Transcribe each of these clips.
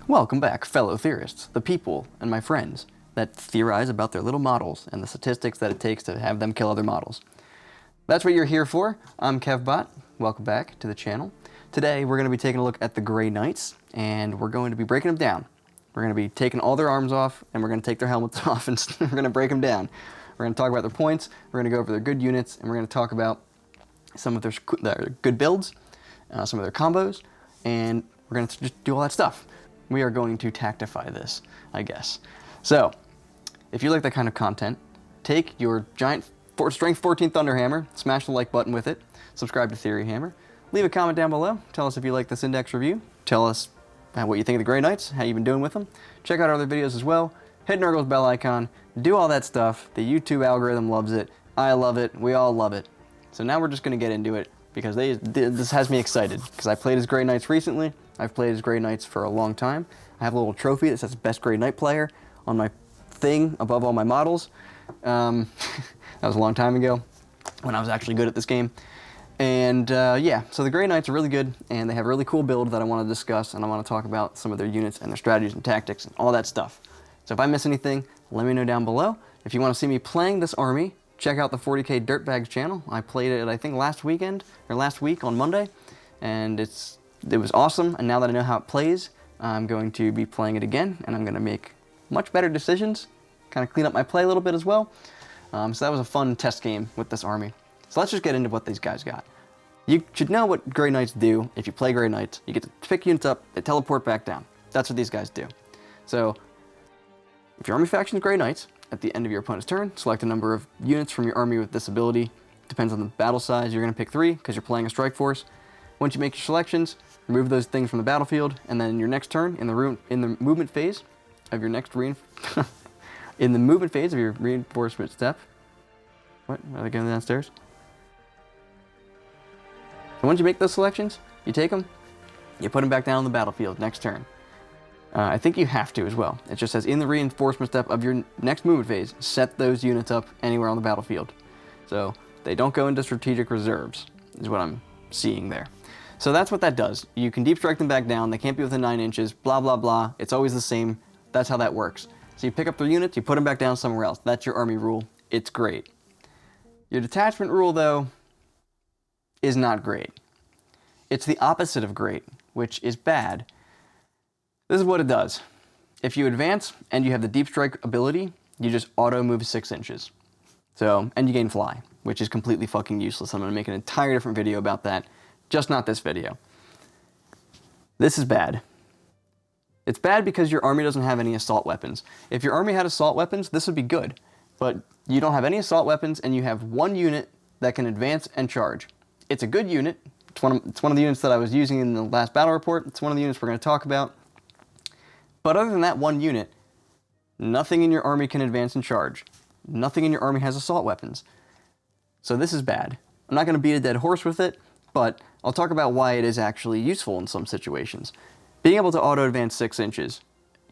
Welcome back, fellow theorists, the people and my friends that theorize about their little models and the statistics that it takes to have them kill other models. That's what you're here for. I'm KevBot. Welcome back to the channel. Today we're going to be taking a look at the Grey Knights, and we're going to be breaking them down. We're going to be taking all their arms off, and we're going to take their helmets off, and we're going to break them down. We're going to talk about their points, we're going to go over their good units, and we're going to talk about some of their good builds, some of their combos, and we're going to just do all that stuff. We are going to tactify this, I guess. So, if you like that kind of content, take your giant Strength 14 Thunderhammer, smash the like button with it, subscribe to Theory Hammer, leave a comment down below, tell us if you like this index review, tell us what you think of the Grey Knights, how you've been doing with them, check out our other videos as well, hit Nurgle's bell icon, do all that stuff. The YouTube algorithm loves it, I love it, we all love it. So now we're just going to get into it, because this has me excited, because I played as Grey Knights recently. I've played as Grey Knights for a long time. I have a little trophy that says Best Grey Knight Player on my thing above all my models. That was a long time ago when I was actually good at this game. And yeah, so the Grey Knights are really good, and they have a really cool build that I want to discuss, and I want to talk about some of their units and their strategies and tactics and all that stuff. So if I miss anything, let me know down below. If you want to see me playing this army, check out the 40k Dirtbags channel. I played it, I think, last week on Monday, and it was awesome. And now that I know how it plays, I'm going to be playing it again, and I'm going to make much better decisions, kind of clean up my play a little bit as well. So that was a fun test game with this army. So let's just get into what these guys got. You should know what Grey Knights do. If you play Grey Knights, you get to pick units up, they teleport back down. That's what these guys do. So if your army faction is Grey Knights, at the end of your opponent's turn, select a number of units from your army with this ability. Depends on the battle size. You're going to pick 3 because you're playing a strike force. Once you make your selections, remove those things from the battlefield, and then your next turn, in the movement phase of your next reinforcement step. What? Are they going downstairs? So once you make those selections, you take them, you put them back down on the battlefield next turn. I think you have to as well. It just says in the reinforcement step of your next movement phase, set those units up anywhere on the battlefield. So they don't go into strategic reserves, is what I'm seeing there. So that's what that does. You can deep strike them back down. They can't be within 9 inches, blah, blah, blah. It's always the same. That's how that works. So you pick up their units, you put them back down somewhere else. That's your army rule. It's great. Your detachment rule, though, is not great. It's the opposite of great, which is bad. This is what it does. If you advance and you have the deep strike ability, you just auto move 6 inches. So, and you gain fly, which is completely fucking useless. I'm going to make an entire different video about that, just not this video. This is bad. It's bad because your army doesn't have any assault weapons. If your army had assault weapons, this would be good. But you don't have any assault weapons, and you have 1 unit that can advance and charge. It's a good unit. It's one of the units that I was using in the last battle report. It's one of the units we're going to talk about. But other than that 1 unit, nothing in your army can advance and charge. Nothing in your army has assault weapons. So this is bad. I'm not going to beat a dead horse with it, but I'll talk about why it is actually useful in some situations. Being able to auto-advance 6 inches,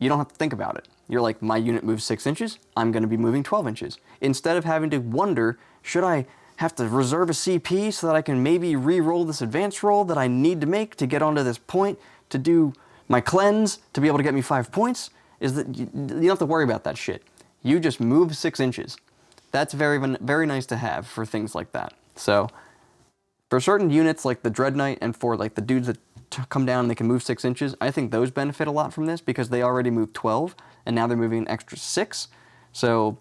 you don't have to think about it. You're like, my unit moves 6 inches, I'm going to be moving 12 inches. Instead of having to wonder, should I have to reserve a CP so that I can maybe re-roll this advance roll that I need to make to get onto this point to do my cleanse to be able to get me 5 points, is that you don't have to worry about that shit. You just move 6 inches. That's very, very nice to have for things like that. So for certain units like the Dread Knight and for like the dudes that come down and they can move 6 inches, I think those benefit a lot from this because they already moved 12 and now they're moving an extra 6. So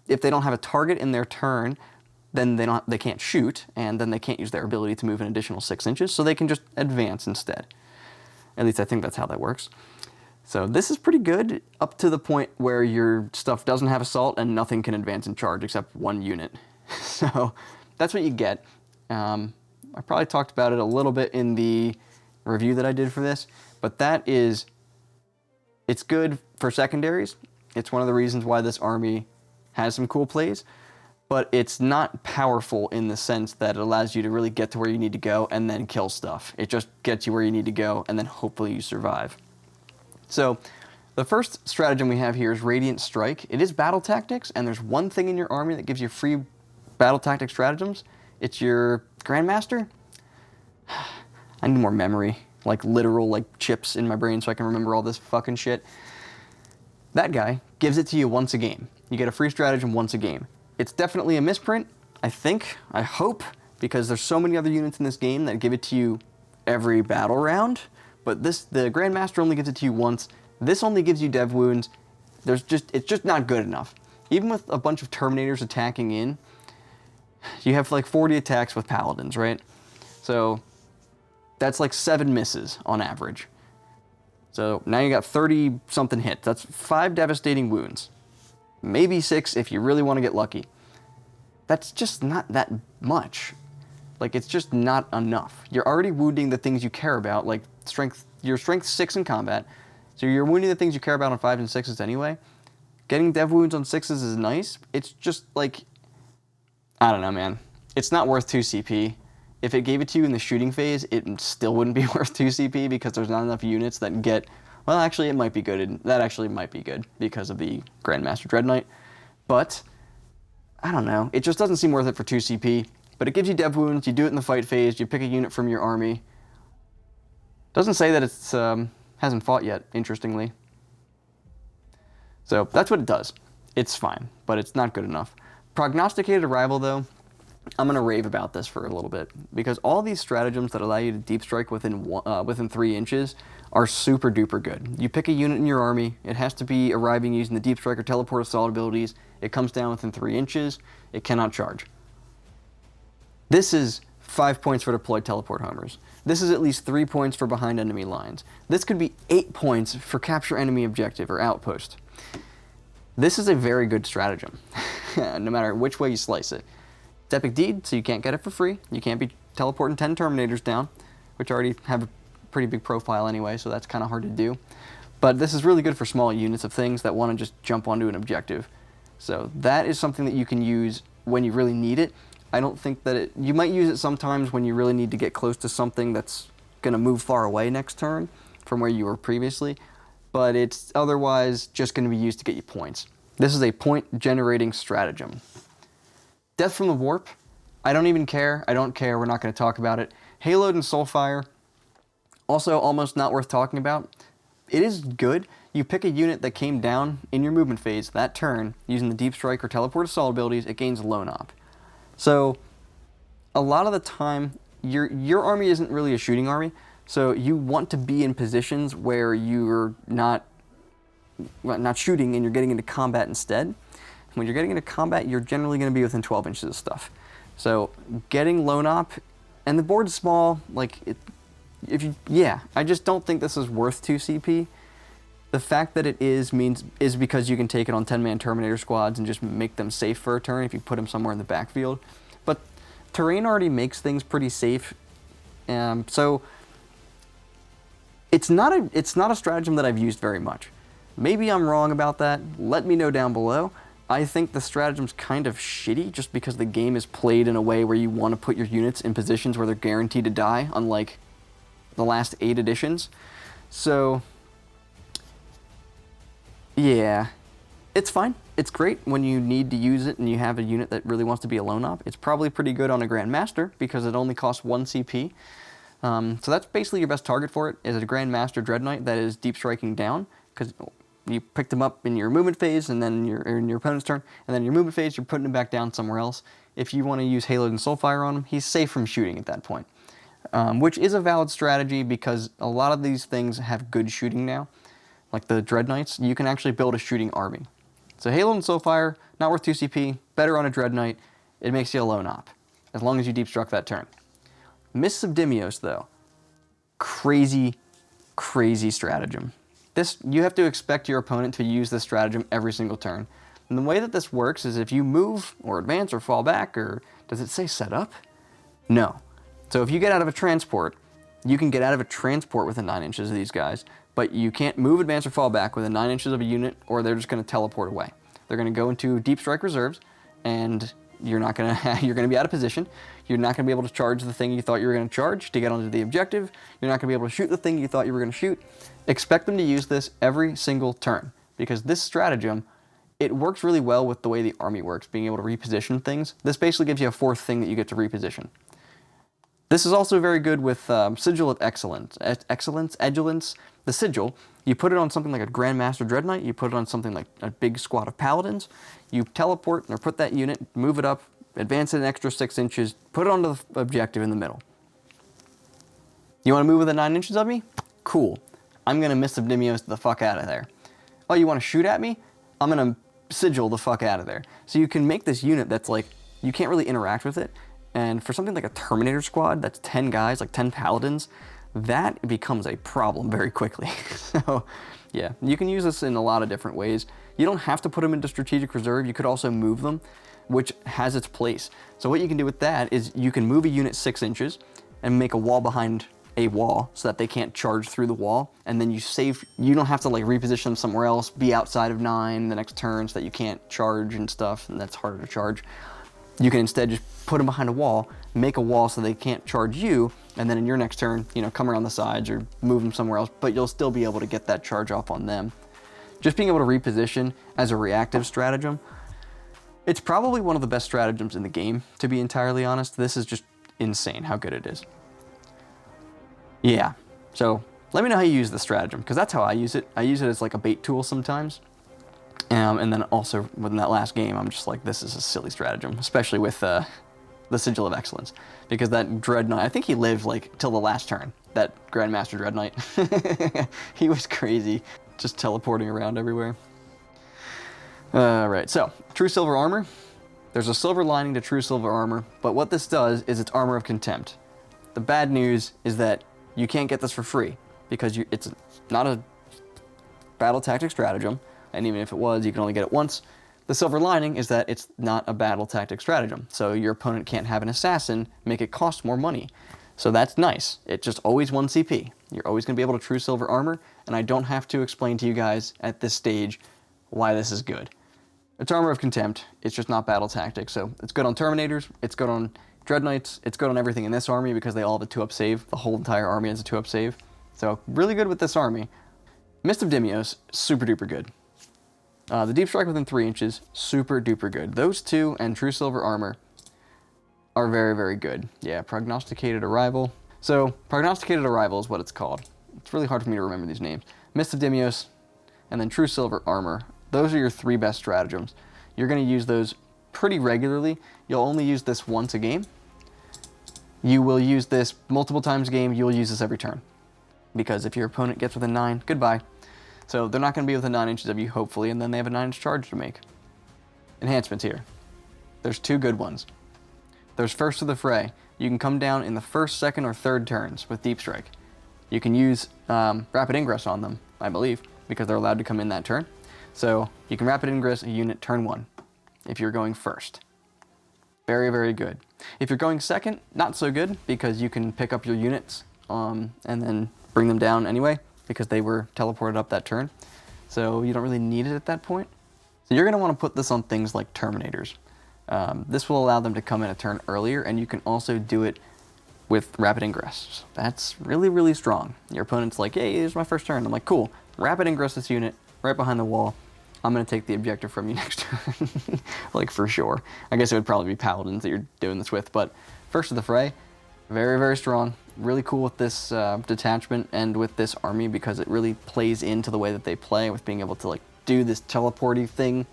if they don't have a target in their turn, then they can't shoot, and then they can't use their ability to move an additional 6 inches, so they can just advance instead. At least I think that's how that works. So this is pretty good up to the point where your stuff doesn't have assault and nothing can advance and charge except 1 unit. So that's what you get. I probably talked about it a little bit in the review that I did for this, but it's good for secondaries. It's one of the reasons why this army has some cool plays, but it's not powerful in the sense that it allows you to really get to where you need to go and then kill stuff. It just gets you where you need to go and then hopefully you survive. So the first stratagem we have here is Radiant Strike. It is battle tactics, and there's one thing in your army that gives you free battle tactic stratagems. It's your Grandmaster. I need more memory. like literal like chips in my brain so I can remember all this fucking shit. That guy gives it to you once a game. You get a free stratagem once a game. It's definitely a misprint, I think, I hope, because there's so many other units in this game that give it to you every battle round, but the Grandmaster only gives it to you once. This only gives you dev wounds. It's just not good enough. Even with a bunch of Terminators attacking in, you have like 40 attacks with Paladins, right? So that's like 7 misses on average. So now you got 30 something hits. That's 5 devastating wounds. Maybe 6 if you really want to get lucky. That's just not that much. Like, it's just not enough. You're already wounding the things you care about, like strength. You're strength 6 in combat, so you're wounding the things you care about on 5s and 6s anyway. Getting dev wounds on 6s is nice. It's just like, I don't know, man. It's not worth 2 CP. If it gave it to you in the shooting phase, it still wouldn't be worth 2 CP because there's not enough units that get... Well, actually, it might be good. That actually might be good because of the Grandmaster Dread Knight. But, I don't know. It just doesn't seem worth it for 2 CP. But it gives you dev wounds. You do it in the fight phase. You pick a unit from your army. Doesn't say that it's hasn't fought yet, interestingly. So, that's what it does. It's fine, but it's not good enough. Prognosticated Arrival, though, I'm going to rave about this for a little bit, because all these stratagems that allow you to deep strike within 3 inches are super duper good. You pick a unit in your army, it has to be arriving using the deep strike or teleport assault abilities, it comes down within 3 inches, it cannot charge. This is 5 points for deployed teleport homers. This is at least 3 points for behind enemy lines. This could be 8 points for capture enemy objective or outpost. This is a very good stratagem, no matter which way you slice it. It's Epic Deed, so you can't get it for free. You can't be teleporting 10 Terminators down, which already have a pretty big profile anyway, so that's kind of hard to do. But this is really good for small units of things that want to just jump onto an objective. So that is something that you can use when you really need it. I don't think that you might use it sometimes when you really need to get close to something that's going to move far away next turn from where you were previously, but it's otherwise just going to be used to get you points. This is a point-generating stratagem. Death from the Warp, I don't even care. I don't care. We're not going to talk about it. Haloed and Soulfire, also almost not worth talking about. It is good. You pick a unit that came down in your movement phase that turn using the Deep Strike or Teleport Assault abilities, it gains Lone Op. So a lot of the time, your army isn't really a shooting army, so you want to be in positions where you're not shooting and you're getting into combat instead. When you're getting into combat, you're generally going to be within 12 inches of stuff. So getting Lone Op, and the board's small, like, I just don't think this is worth 2 CP. The fact that it is because you can take it on 10-man Terminator squads and just make them safe for a turn if you put them somewhere in the backfield. But terrain already makes things pretty safe, so it's not a stratagem that I've used very much. Maybe I'm wrong about that. Let me know down below. I think the stratagem's kind of shitty just because the game is played in a way where you want to put your units in positions where they're guaranteed to die, unlike the last 8 editions. So, yeah, it's fine. It's great when you need to use it and you have a unit that really wants to be a Lone Op. It's probably pretty good on a Grandmaster because it only costs 1 CP. So that's basically your best target for it, is a Grandmaster Dread Knight that is deep striking down, because you picked him up in your movement phase and then in your opponent's turn, and then in your movement phase you're putting him back down somewhere else. If you want to use Haloed and Soulfire on him, he's safe from shooting at that point. Which is a valid strategy because a lot of these things have good shooting now. Like the Dread Knights, you can actually build a shooting army. So Haloed and Soulfire, not worth 2 CP, better on a Dread Knight. It makes you a Lone Op, as long as you deep struck that turn. Mists of Dimios, though. Crazy, crazy stratagem. This, you have to expect your opponent to use this stratagem every single turn. And the way that this works is if you move, or advance, or fall back, or does it say set up? No. So if you get out of a transport, you can get out of a transport within 9 inches of these guys, but you can't move, advance, or fall back within 9 inches of a unit, or they're just going to teleport away. They're going to go into deep strike reserves, and you're going to be out of position. You're not going to be able to charge the thing you thought you were going to charge to get onto the objective. You're not going to be able to shoot the thing you thought you were going to shoot. Expect them to use this every single turn, because this stratagem, it works really well with the way the army works, being able to reposition things. This basically gives you a 4th thing that you get to reposition. This is also very good with Sigil of Excellence. Excellence. The Sigil, you put it on something like a Grandmaster Dread Knight, you put it on something like a big squad of Paladins, you teleport or put that unit, move it up, advance it an extra 6 inches, put it onto the objective in the middle. You want to move within 9 inches of me? Cool. I'm going to Mist of Dimios the fuck out of there. Oh, you want to shoot at me? I'm going to Sigil the fuck out of there. So you can make this unit that's like, you can't really interact with it. And for something like a Terminator squad, that's 10 guys, like 10 Paladins, that becomes a problem very quickly. So yeah, you can use this in a lot of different ways. You don't have to put them into strategic reserve. You could also move them, which has its place. So what you can do with that is you can move a unit 6 inches and make a wall behind a wall so that they can't charge through the wall, and then you don't have to like reposition them somewhere else, be outside of 9 the next turn so that you can't charge and stuff, and that's harder to charge. You can instead just put them behind a wall, make a wall so they can't charge you, and then in your next turn, come around the sides or move them somewhere else, but you'll still be able to get that charge off on them. Just being able to reposition as a reactive stratagem, it's probably one of the best stratagems in the game, to be entirely honest. This is just insane how good it is. Yeah, so let me know how you use the stratagem, because that's how I use it. I use it as like a bait tool sometimes. And then also within that last game, I'm just like, this is a silly stratagem, especially with the Sigil of Excellence, because that Dread Knight, I think he lived like till the last turn, that Grandmaster Dread Knight. He was crazy, just teleporting around everywhere. Right, so True Silver Armor. There's a silver lining to True Silver Armor, but what this does is it's Armor of Contempt. The bad news is that you can't get this for free, because it's not a battle tactic stratagem, and even if it was, you can only get it once. The silver lining is that it's not a battle tactic stratagem, so your opponent can't have an assassin make it cost more money. So that's nice. It's just always 1 CP. You're always going to be able to True Silver Armor, and I don't have to explain to you guys at this stage why this is good. It's Armor of Contempt, it's just not battle tactic, so it's good on Terminators, it's good on Dread Knights, it's good on everything in this army because they all have a 2-up save. The whole entire army has a 2-up save. So really good with this army. Mist of Dimios, super duper good. The Deep Strike within 3 inches, super duper good. Those two and True Silver Armor are very, very good. Yeah, Prognosticated Arrival. So, Prognosticated Arrival is what it's called. It's really hard for me to remember these names. Mist of Dimios, and then True Silver Armor. Those are your 3 best stratagems. You're going to use those pretty regularly. You'll only use this once a game. You will use this multiple times a game. You'll use this every turn. Because if your opponent gets within 9, goodbye. So they're not going to be within 9 inches of you, hopefully, and then they have a 9-inch charge to make. Enhancements here. There's 2 good ones. There's First to the Fray. You can come down in the 1st, 2nd, or 3rd turns with Deep Strike. You can use Rapid Ingress on them, I believe, because they're allowed to come in that turn. So you can Rapid Ingress a unit turn 1 if you're going first. Very, very good. If you're going second, not so good, because you can pick up your units and then bring them down anyway, because they were teleported up that turn. So you don't really need it at that point. So you're going to want to put this on things like Terminators. This will allow them to come in a turn earlier, and you can also do it with Rapid Ingress. That's really, really strong. Your opponent's like, hey, here's my first turn. I'm like, cool, Rapid Ingress this unit right behind the wall. I'm going to take the objective from you next turn. Like, for sure. I guess it would probably be Paladins that you're doing this with, but First to the Fray, very, very strong. Really cool with this detachment and with this army, because it really plays into the way that they play with being able to like do this teleporting thing.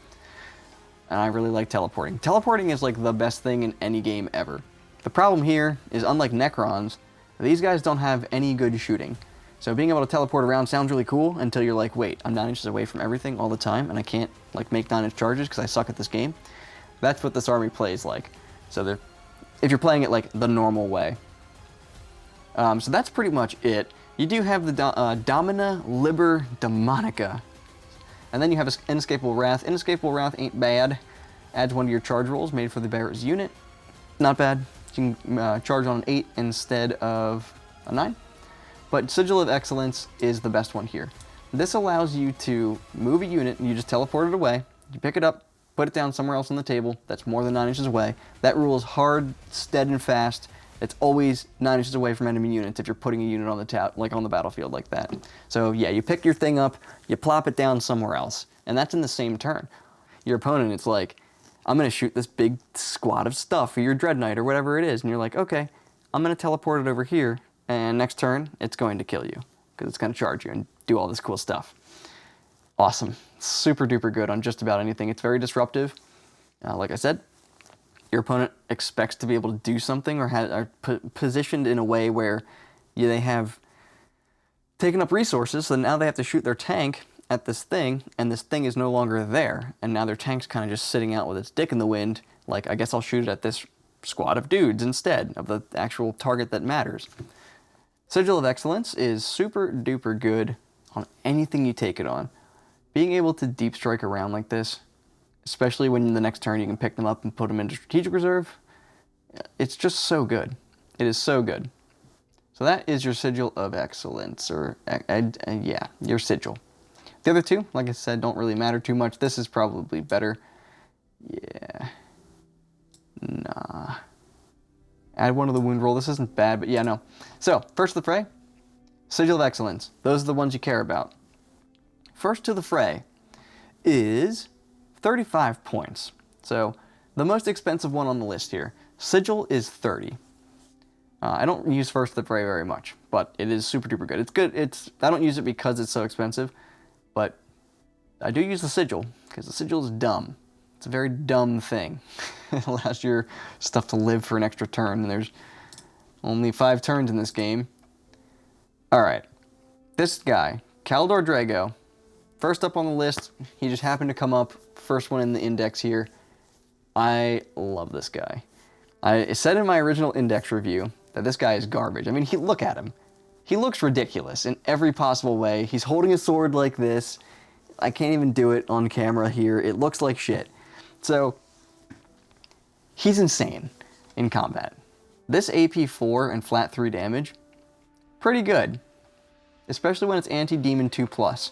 And I really like teleporting. Teleporting is like the best thing in any game ever. The problem here is, unlike Necrons, these guys don't have any good shooting. So being able to teleport around sounds really cool until you're like, wait, I'm 9 inches away from everything all the time, and I can't like make 9-inch charges because I suck at this game. That's what this army plays like. So if you're playing it like the normal way. So that's pretty much it. You do have the Domina Liber Demonica. And then you have Inescapable Wrath. Inescapable Wrath ain't bad. Adds 1 to your charge rolls made for the bearer's unit. Not bad. You can charge on an 8 instead of a 9. But Sigil of Excellence is the best one here. This allows you to move a unit, and you just teleport it away. You pick it up, put it down somewhere else on the table that's more than 9 inches away. That rule is hard, steady, and fast. It's always 9 inches away from enemy units if you're putting a unit on the on the battlefield like that. So yeah, you pick your thing up, you plop it down somewhere else, and that's in the same turn. Your opponent, it's like, I'm going to shoot this big squad of stuff for your Dread Knight or whatever it is, and you're like, okay, I'm going to teleport it over here, and next turn, it's going to kill you, because it's going to charge you and do all this cool stuff. Awesome. Super duper good on just about anything. It's very disruptive. Like I said, your opponent expects to be able to do something or are positioned in a way where they have taken up resources, so now they have to shoot their tank at this thing, and this thing is no longer there, and now their tank's kind of just sitting out with its dick in the wind, like, I guess I'll shoot it at this squad of dudes instead of the actual target that matters. Sigil of Excellence is super duper good on anything you take it on. Being able to deep strike around like this, especially when the next turn you can pick them up and put them into strategic reserve, it's just so good. It is so good. So that is your Sigil of Excellence, or yeah, your Sigil. The other two, like I said, don't really matter too much. This is probably better. Yeah. Nah. Add one to the wound roll. This isn't bad, but yeah, no. So, First to the Fray, Sigil of Excellence. Those are the ones you care about. First to the Fray is 35 points. So, the most expensive one on the list here. Sigil is 30. I don't use First to the Fray very much, but it is super duper good. It's good. I don't use it because it's so expensive, but I do use the Sigil, because the Sigil is dumb. It's a very dumb thing. It allows your stuff to live for an extra turn, and there's only 5 turns in this game. Alright, this guy, Kaldor Drago, first up on the list. He just happened to come up, first one in the index here. I love this guy. I said in my original index review that this guy is garbage. I mean, look at him. He looks ridiculous in every possible way. He's holding a sword like this. I can't even do it on camera here. It looks like shit. So, he's insane in combat. This AP 4 and flat 3 damage, pretty good. Especially when it's anti-demon 2+.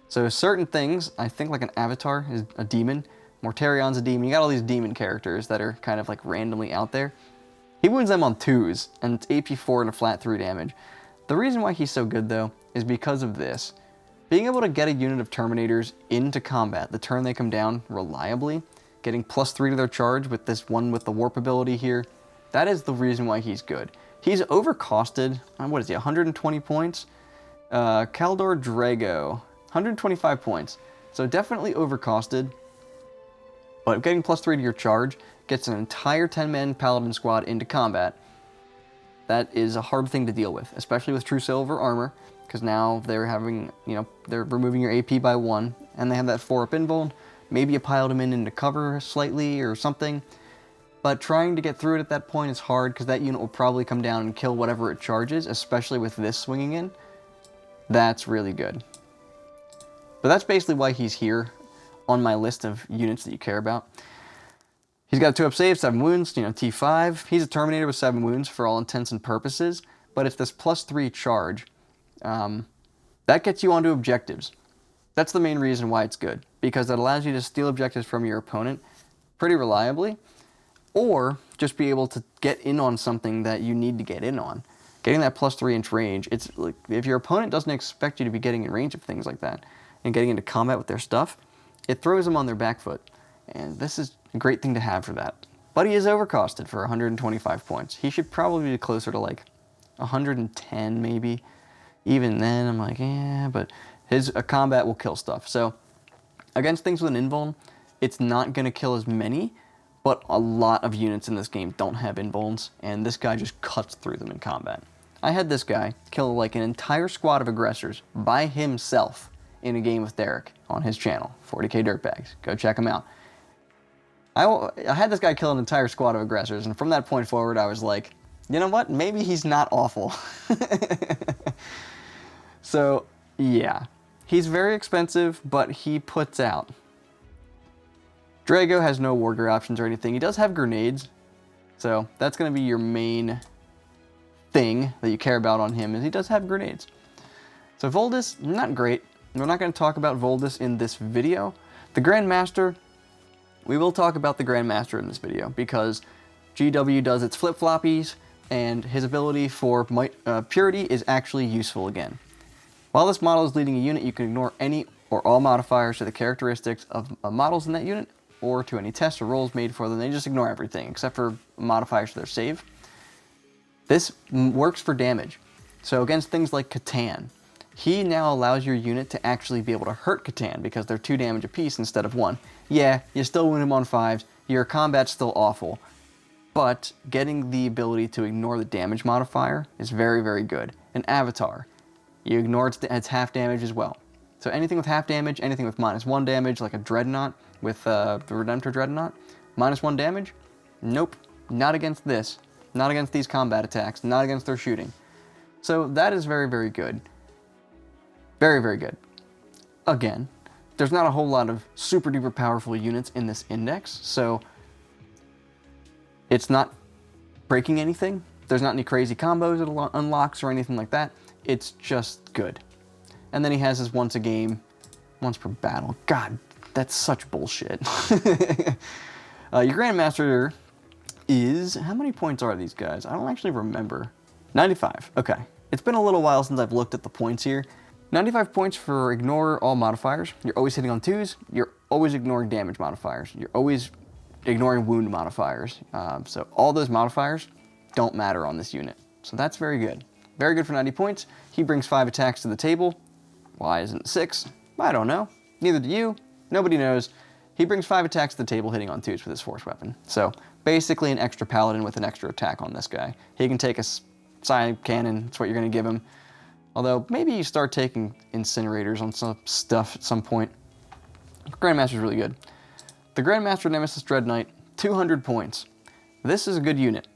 So certain things, I think like an Avatar is a demon, Mortarion's a demon, you got all these demon characters that are kind of like randomly out there. He wounds them on 2s, and it's AP 4 and a flat 3 damage. The reason why he's so good though, is because of this. Being able to get a unit of Terminators into combat the turn they come down reliably, getting +3 to their charge with this one with the warp ability here, that is the reason why he's good. He's overcosted, what is he, 120 points? Kaldor Drago, 125 points. So definitely overcosted, but getting +3 to your charge gets an entire 10-man Paladin squad into combat. That is a hard thing to deal with, especially with True Silver armor, because now they're having, they're removing your AP by 1, and they have that 4-up invuln. Maybe you piled them into cover slightly or something, but trying to get through it at that point is hard, because that unit will probably come down and kill whatever it charges, especially with this swinging in. That's really good. But that's basically why he's here on my list of units that you care about. He's got a 2-up save, 7 wounds, T5. He's a Terminator with 7 wounds for all intents and purposes, but it's this +3 charge. That gets you onto objectives. That's the main reason why it's good, because it allows you to steal objectives from your opponent pretty reliably, or just be able to get in on something that you need to get in on. Getting that +3 inch range, it's like, if your opponent doesn't expect you to be getting in range of things like that, and getting into combat with their stuff, it throws them on their back foot. And this is a great thing to have for that. But he is overcosted for 125 points. He should probably be closer to like 110 maybe. Even then, I'm like, yeah, but his combat will kill stuff. So, against things with an invuln, it's not going to kill as many, but a lot of units in this game don't have invulns, and this guy just cuts through them in combat. I had this guy kill like an entire squad of aggressors by himself in a game with Derek on his channel, 40k Dirtbags. Go check him out. I had this guy kill an entire squad of aggressors, and from that point forward, I was like, you know what? Maybe he's not awful. So, yeah. He's very expensive, but he puts out. Drago has no war gear options or anything. He does have grenades, so that's going to be your main thing that you care about on him, is he does have grenades. So Voldus, not great. We're not going to talk about Voldus in this video. The Grandmaster, we will talk about the Grandmaster in this video, because GW does its flip-floppies, and his ability for Purity is actually useful again. While this model is leading a unit, you can ignore any or all modifiers to the characteristics of models in that unit, or to any tests or rolls made for them. They just ignore everything, except for modifiers to their save. This works for damage. So against things like Catan, he now allows your unit to actually be able to hurt Catan because they're 2 damage apiece instead of 1. Yeah, you still win him on 5s, your combat's still awful, but getting the ability to ignore the damage modifier is very, very good. An Avatar, you ignore its half damage as well. So anything with half damage, anything with -1 damage, like a Dreadnought with the Redemptor Dreadnought, -1 damage? Nope, not against this. Not against these combat attacks, not against their shooting. So that is very, very good. Very, very good. Again, there's not a whole lot of super duper powerful units in this index, so it's not breaking anything. There's not any crazy combos it unlocks or anything like that. It's just good. And then he has his once a game, once per battle. God, that's such bullshit. Your Grandmaster is, how many points are these guys? I don't actually remember. 95, okay. It's been a little while since I've looked at the points here. 95 points for ignore all modifiers. You're always hitting on 2s. You're always ignoring damage modifiers. You're always ignoring wound modifiers. So all those modifiers don't matter on this unit. So that's very good. Very good for 90 points. He brings 5 attacks to the table. Why isn't it 6? I don't know. Neither do you. Nobody knows. He brings 5 attacks to the table hitting on 2s with his force weapon. So basically an extra paladin with an extra attack on this guy. He can take a side cannon. That's what you're going to give him. Although maybe you start taking incinerators on some stuff at some point. Grandmaster's really good. The Grandmaster Nemesis Dread Knight, 200 points. This is a good unit.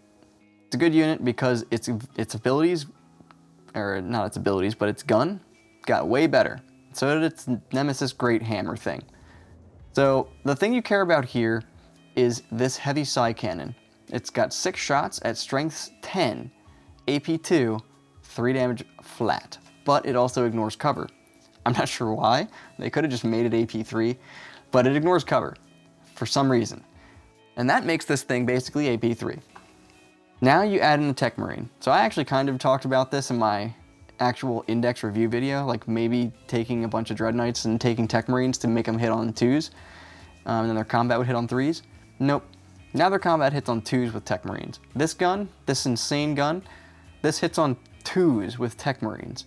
It's a good unit because its abilities, or not its abilities, but its gun got way better. So did its Nemesis Great Hammer thing. So the thing you care about here is this heavy psi cannon. It's got 6 shots at strength 10, AP 2, 3 damage flat, but it also ignores cover. I'm not sure why. They could have just made it AP 3, but it ignores cover for some reason. And that makes this thing basically AP 3. Now you add in a Tech Marine. So I actually kind of talked about this in my actual index review video, like maybe taking a bunch of Dread Knights and taking Tech Marines to make them hit on 2s, and then their combat would hit on 3s. Nope. Now their combat hits on 2s with Tech Marines. This gun, this insane gun, this hits on 2s with Tech Marines.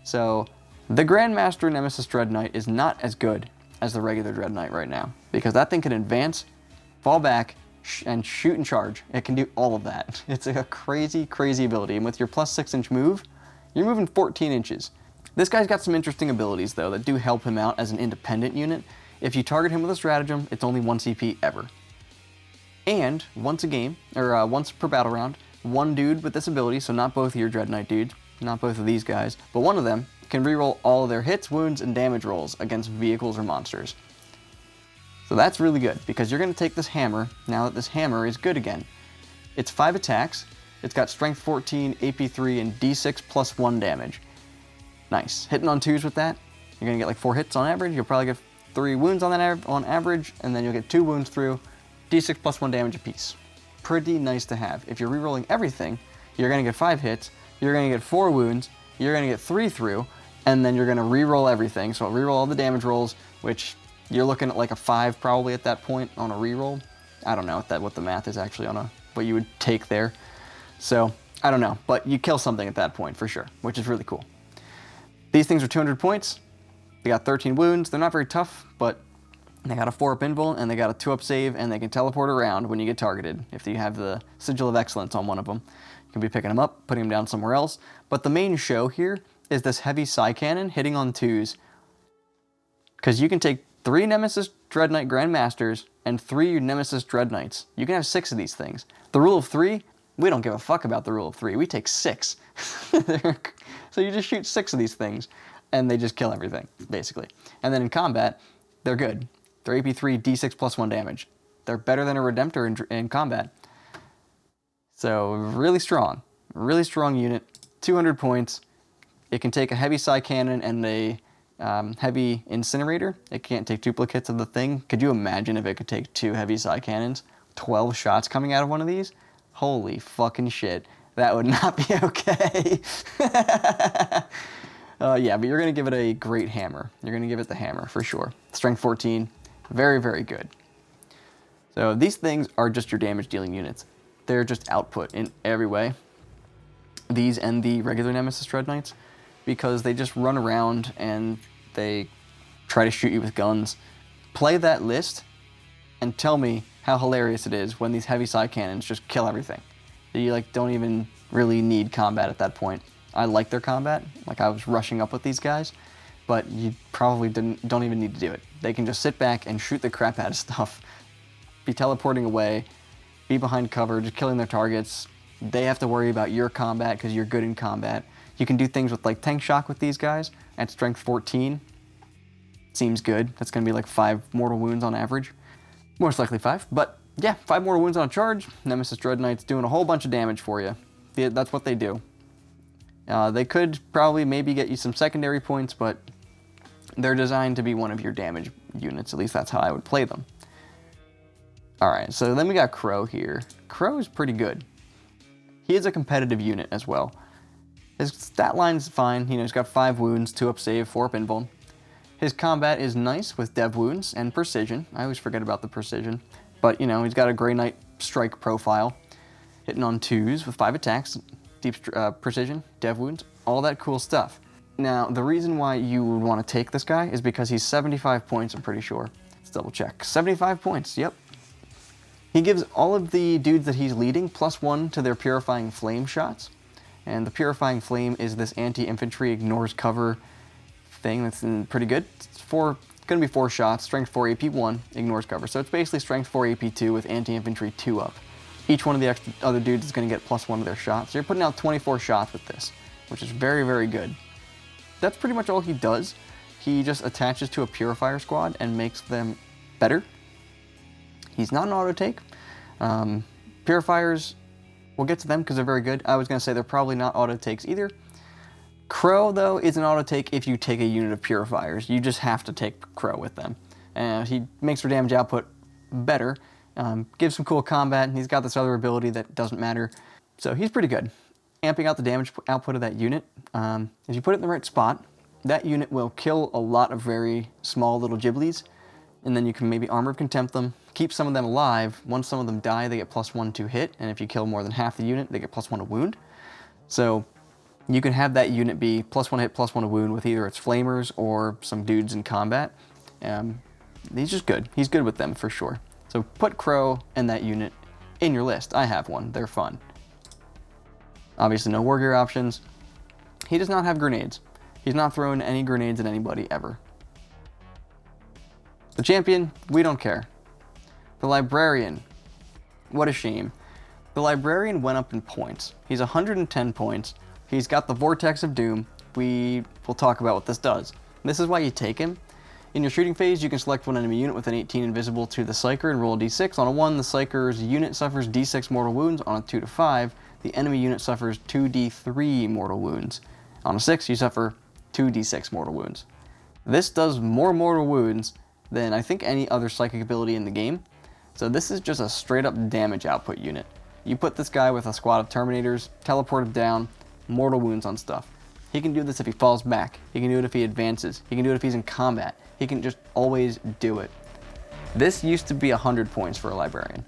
So the Grandmaster Nemesis Dread Knight is not as good as the regular Dread Knight right now, because that thing can advance, fall back, and shoot and charge. It can do all of that. It's a crazy, crazy ability. And with your plus 6-inch move, you're moving 14 inches. This guy's got some interesting abilities, though, that do help him out as an independent unit. If you target him with a stratagem, it's only 1 CP ever. And once a game, or once per battle round, one dude with this ability, so not both of your Dread Knight dudes, not both of these guys, but one of them can reroll all of their hits, wounds, and damage rolls against vehicles or monsters. So that's really good, because you're going to take this hammer, now that this hammer is good again. It's 5 attacks, it's got strength 14, AP 3, and D6 plus 1 damage. Nice. Hitting on 2s with that, you're going to get like 4 hits on average, you'll probably get 3 wounds on that on average, and then you'll get 2 wounds through, D6 plus 1 damage apiece. Pretty nice to have. If you're rerolling everything, you're going to get 5 hits, you're going to get 4 wounds, you're going to get 3 through, and then you're going to reroll everything. So reroll all the damage rolls, which you're looking at like a 5 probably at that point on a reroll. I don't know what the math is actually on what you would take there. So I don't know, but you kill something at that point for sure, which is really cool. These things are 200 points. They got 13 wounds. They're not very tough, but they got a 4-up invul, and they got a 2-up save, and they can teleport around when you get targeted. If you have the Sigil of Excellence on one of them, you can be picking them up, putting them down somewhere else. But the main show here is this heavy psi cannon hitting on 2s, because you can take 3 Nemesis Dread Knight Grandmasters and 3 Nemesis Dread Knights. You can have 6 of these things. The rule of 3, we don't give a fuck about the rule of 3. We take 6. So you just shoot 6 of these things, and they just kill everything, basically. And then in combat, they're good. They're AP 3, D6 plus 1 damage. They're better than a Redemptor in combat. So really strong unit, 200 points. It can take a heavy psi cannon and a heavy incinerator. It can't take duplicates of the thing. Could you imagine if it could take 2 heavy psi cannons? 12 shots coming out of one of these? Holy fucking shit. That would not be okay. Yeah, but you're going to give it a great hammer. You're going to give it the hammer for sure. Strength 14, very, very good. So these things are just your damage dealing units. They're just output in every way. these and the regular Nemesis Dread Knights, because they just run around and they try to shoot you with guns. Play that list and tell me how hilarious it is when these heavy side cannons just kill everything. You like don't even really need combat at that point. I like their combat, like I was rushing up with these guys, but you probably don't even need to do it. They can just sit back and shoot the crap out of stuff, be teleporting away, be behind cover, just killing their targets. They have to worry about your combat because you're good in combat. You can do things with like tank shock with these guys at strength 14. Seems good. That's going to be like 5 mortal wounds on average. Most likely 5, but yeah, 5 mortal wounds on a charge. Nemesis Dread Knights doing a whole bunch of damage for you. That's what they do. They could probably maybe get you some secondary points, but they're designed to be one of your damage units. At least that's how I would play them. Alright, so then we got Crow here. Crow is pretty good. He is a competitive unit as well. His stat line's fine. You know, he's got 5 wounds, 2 up save, 4 up invuln. His combat is nice with dev wounds and precision. I always forget about the precision. But, you know, he's got a Grey Knight strike profile. Hitting on 2s with 5 attacks, deep precision, dev wounds, all that cool stuff. Now, the reason why you would want to take this guy is because he's 75 points, I'm pretty sure. Let's double check. 75 points, yep. He gives all of the dudes that he's leading +1 to their Purifying Flame shots. And the Purifying Flame is this anti-infantry ignores cover thing that's pretty good. It's going to be 4 shots, strength 4 AP 1, ignores cover. So it's basically strength 4 AP 2 with anti-infantry 2 up. Each one of the other dudes is going to get +1 to their shots. So you're putting out 24 shots with this, which is very, very good. That's pretty much all he does. He just attaches to a Purifier squad and makes them better. He's not an auto take. Purifiers, we'll get to them because they're very good. I was going to say they're probably not auto takes either. Crow, though, is an auto take if you take a unit of Purifiers. You just have to take Crow with them. He makes their damage output better, gives some cool combat, and he's got this other ability that doesn't matter. So he's pretty good. Amping out the damage output of that unit, if you put it in the right spot, that unit will kill a lot of very small little Ghiblies, and then you can maybe Armor of Contempt them, keep some of them alive. Once some of them die, they get +1 to hit, and if you kill more than half the unit, they get +1 to wound. So you can have that unit be +1 hit, +1 to wound with either its flamers or some dudes in combat. He's just good. He's good with them for sure. So put Crow and that unit in your list. I have one. They're fun. Obviously no war gear options. He does not have grenades. He's not throwing any grenades at anybody ever. The champion, we don't care. The librarian, what a shame. The librarian went up in points. He's 110 points. He's got the Vortex of Doom. We will talk about what this does. This is why you take him. In your shooting phase, you can select one enemy unit with an 18 invisible to the Psyker and roll a d6. On a 1, the Psyker's unit suffers d6 mortal wounds. On a 2 to 5, the enemy unit suffers 2d3 mortal wounds. On a 6, you suffer 2d6 mortal wounds. This does more mortal wounds than I think any other psychic ability in the game. So this is just a straight up damage output unit. You put this guy with a squad of Terminators, teleport him down, mortal wounds on stuff. He can do this if he falls back. He can do it if he advances. He can do it if he's in combat. He can just always do it. This used to be 100 points for a librarian.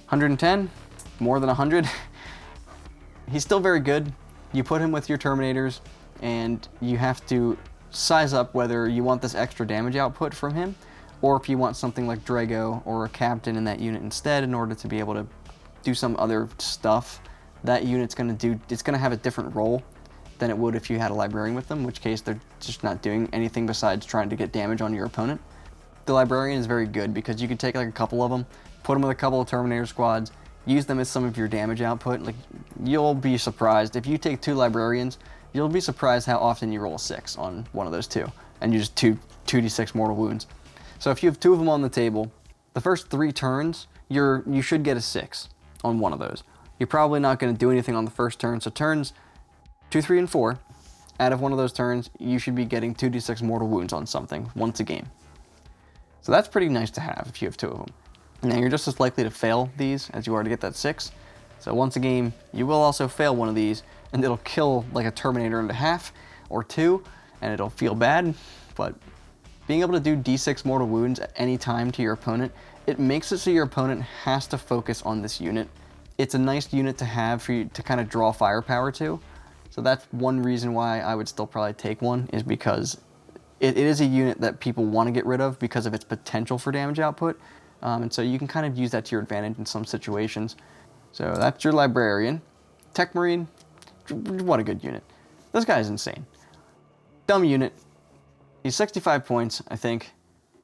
110, more than 100. He's still very good. You put him with your Terminators and you have to size up whether you want this extra damage output from him or if you want something like Drago or a captain in that unit instead in order to be able to do some other stuff. That unit's going to do, it's going to have a different role than it would if you had a librarian with them, in which case they're just not doing anything besides trying to get damage on your opponent. The librarian is very good because you can take like a couple of them, put them with a couple of Terminator squads, use them as some of your damage output. Like, you'll be surprised. If you take 2 librarians, you'll be surprised how often you roll a 6 on one of those 2, and you just 2d6 mortal wounds. So if you have 2 of them on the table, the first 3 turns, you should get a 6 on one of those. You're probably not going to do anything on the first turn, so turns 2, 3, and 4, out of one of those turns, you should be getting 2d6 mortal wounds on something once a game. So that's pretty nice to have if you have 2 of them. Now you're just as likely to fail these as you are to get that 6. So once a game, you will also fail one of these, and it'll kill like a Terminator into half or 2, and it'll feel bad, but being able to do d6 mortal wounds at any time to your opponent, it makes it so your opponent has to focus on this unit it's a nice unit to have for you to kind of draw firepower to. So that's one reason why I would still probably take one, is because it is a unit that people want to get rid of because of its potential for damage output. And so you can kind of use that to your advantage in some situations. So that's your Librarian. Tech Marine, what a good unit. This guy is insane. Dumb unit. He's 65 points, I think.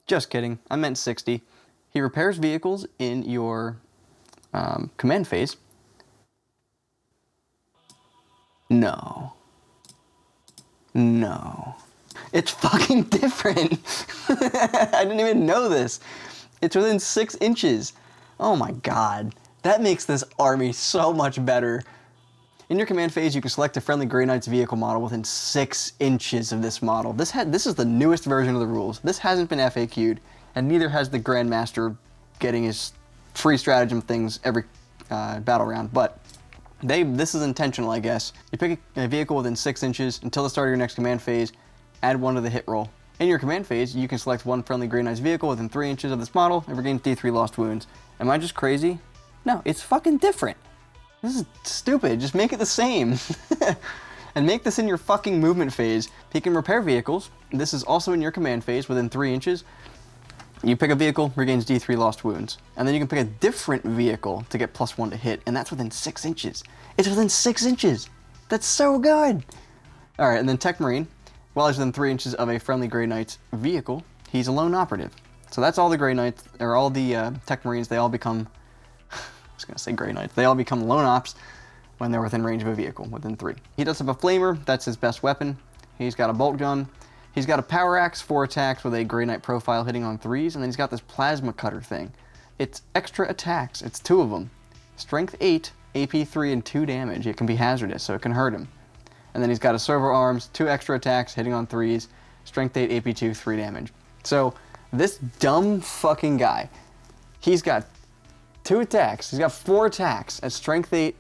Just kidding, I meant 60. He repairs vehicles in your command phase. No. It's fucking different. I didn't even know this. It's within 6 inches. Oh my god. That makes this army so much better. In your command phase, you can select a friendly Grey Knight's vehicle model within 6 inches of this model. This is the newest version of the rules. This hasn't been FAQ'd, and neither has the Grandmaster getting his free stratagem things every battle round, but this is intentional, I guess. You pick a vehicle within 6 inches until the start of your next command phase, add 1 to the hit roll. In your command phase, you can select 1 friendly Grey Knight's vehicle within 3 inches of this model and regain D3 lost wounds. Am I just crazy? No, it's fucking different. This is stupid. Just make it the same. And make this in your fucking movement phase. He can repair vehicles. This is also in your command phase within 3 inches. You pick a vehicle, regains D3 lost wounds. And then you can pick a different vehicle to get +1 to hit, and that's within 6 inches. It's within 6 inches. That's so good. All right, and then Tech Marine. While he's within 3 inches of a friendly Grey Knight's vehicle, he's a lone operative. So that's all the Grey Knights, or all the Tech Marines, they all become, I was gonna say Grey Knights, they all become lone ops when they're within range of a vehicle, within 3. He does have a Flamer, that's his best weapon. He's got a bolt gun. He's got a power axe, 4 attacks with a Grey Knight profile hitting on 3s, and then he's got this plasma cutter thing. It's extra attacks, it's 2 of them. Strength 8, AP 3, and 2 damage. It can be hazardous, so it can hurt him. And then he's got a servo arms, 2 extra attacks, hitting on 3s, strength 8, AP 2, 3 damage. So this dumb fucking guy, he's got 2 attacks, he's got 4 attacks at strength 8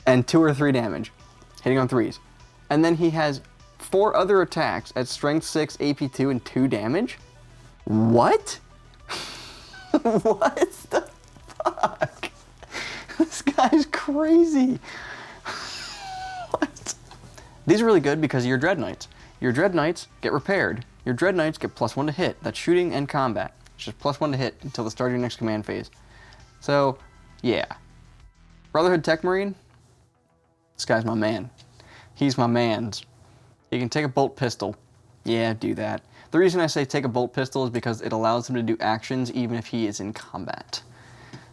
and 2 or 3 damage, hitting on 3s. And then he has 4 other attacks at strength 6, AP 2, and 2 damage? What? What the fuck? This guy's crazy. What? These are really good because of your Dread Knights. Your Dread Knights get repaired. Your Dread Knights get +1 to hit. That's shooting and combat. It's just +1 to hit until the start of your next command phase. So, yeah. Brotherhood Tech Marine, this guy's my man. He's my man's. He can take a bolt pistol. Yeah, do that. The reason I say take a bolt pistol is because it allows him to do actions even if he is in combat.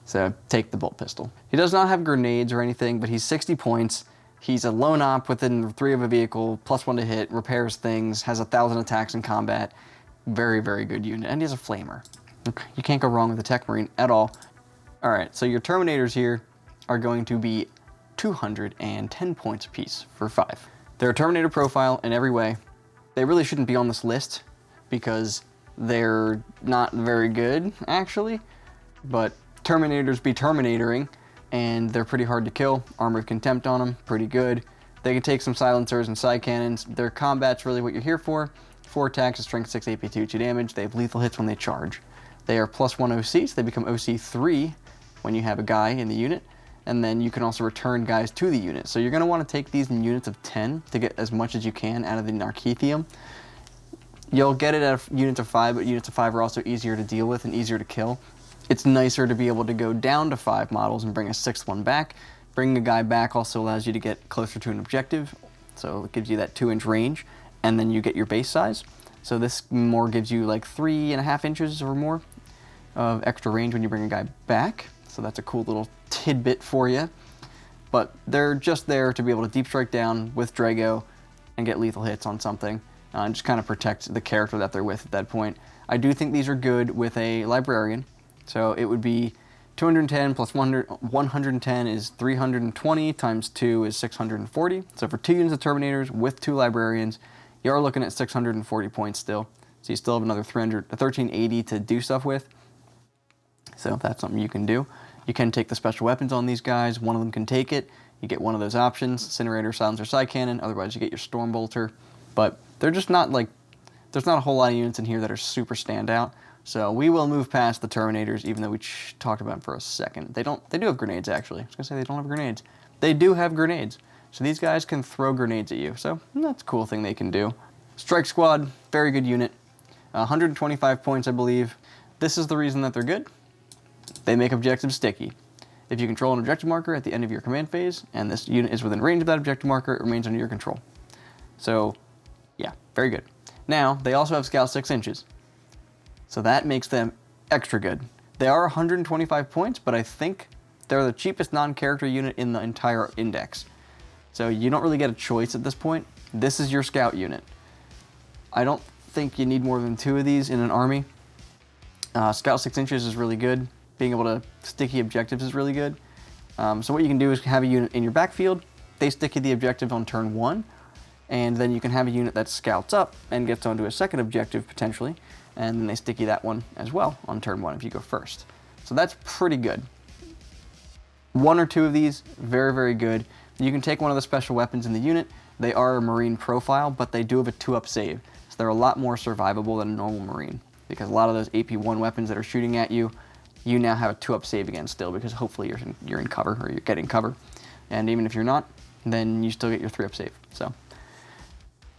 So take the bolt pistol. He does not have grenades or anything, but he's 60 points. He's a lone op within 3 of a vehicle, +1 to hit, repairs things, has 1,000 attacks in combat. Very, very good unit. And he has a flamer. Okay. You can't go wrong with a Tech Marine at all. All right, so your Terminators here are going to be 210 points apiece for 5. They're a Terminator profile in every way. They really shouldn't be on this list because they're not very good, actually. But Terminators be Terminatoring, and they're pretty hard to kill. Armor of Contempt on them, pretty good. They can take some silencers and side cannons. Their combat's really what you're here for. 4 attacks, strength 6, AP 2, 2 damage. They have lethal hits when they charge. They are +1 OC, so they become OC 3 when you have a guy in the unit. And then you can also return guys to the unit. So you're going to want to take these in units of 10 to get as much as you can out of the Narkethium. You'll get it at units of 5, but units of 5 are also easier to deal with and easier to kill. It's nicer to be able to go down to 5 models and bring a 6th one back. Bringing a guy back also allows you to get closer to an objective, so it gives you that 2-inch range, and then you get your base size. So this more gives you like 3.5 inches or more of extra range when you bring a guy back. So that's a cool little tidbit for you. But they're just there to be able to deep strike down with Drago and get lethal hits on something, and just kind of protect the character that they're with at that point. I do think these are good with a Librarian. So it would be 210 plus 110 is 320, times 2 is 640. So for 2 units of Terminators with 2 Librarians, you are looking at 640 points still. So you still have another 1380 to do stuff with. So that's something you can do. You can take the special weapons on these guys. One of them can take it. You get one of those options, Incinerator, Silencer, Side Cannon. Otherwise you get your Stormbolter. But they're just not like, there's not a whole lot of units in here that are super standout. So we will move past the Terminators, even though we talked about them for a second. They do have grenades, actually. I was going to say they don't have grenades. They do have grenades. So these guys can throw grenades at you. So that's a cool thing they can do. Strike Squad, very good unit. 125 points, I believe. This is the reason that they're good. They make objectives sticky. If you control an objective marker at the end of your command phase, and this unit is within range of that objective marker, it remains under your control. So, yeah, very good. Now, they also have Scout 6 inches. So that makes them extra good. They are 125 points, but I think they're the cheapest non-character unit in the entire index. So you don't really get a choice at this point. This is your Scout unit. I don't think you need more than 2 of these in an army. Scout 6 inches is really good. Being able to sticky objectives is really good. So what you can do is have a unit in your backfield. They sticky the objective on turn 1, and then you can have a unit that scouts up and gets onto a second objective potentially, and then they sticky that one as well on turn 1 if you go first. So that's pretty good. 1 or 2 of these, very, very good. You can take one of the special weapons in the unit. They are a Marine profile, but they do have a 2-up save. So they're a lot more survivable than a normal Marine, because a lot of those AP1 weapons that are shooting at you, you now have a 2-up save against still, because hopefully you're in cover, or you're getting cover. And even if you're not, then you still get your 3-up save. So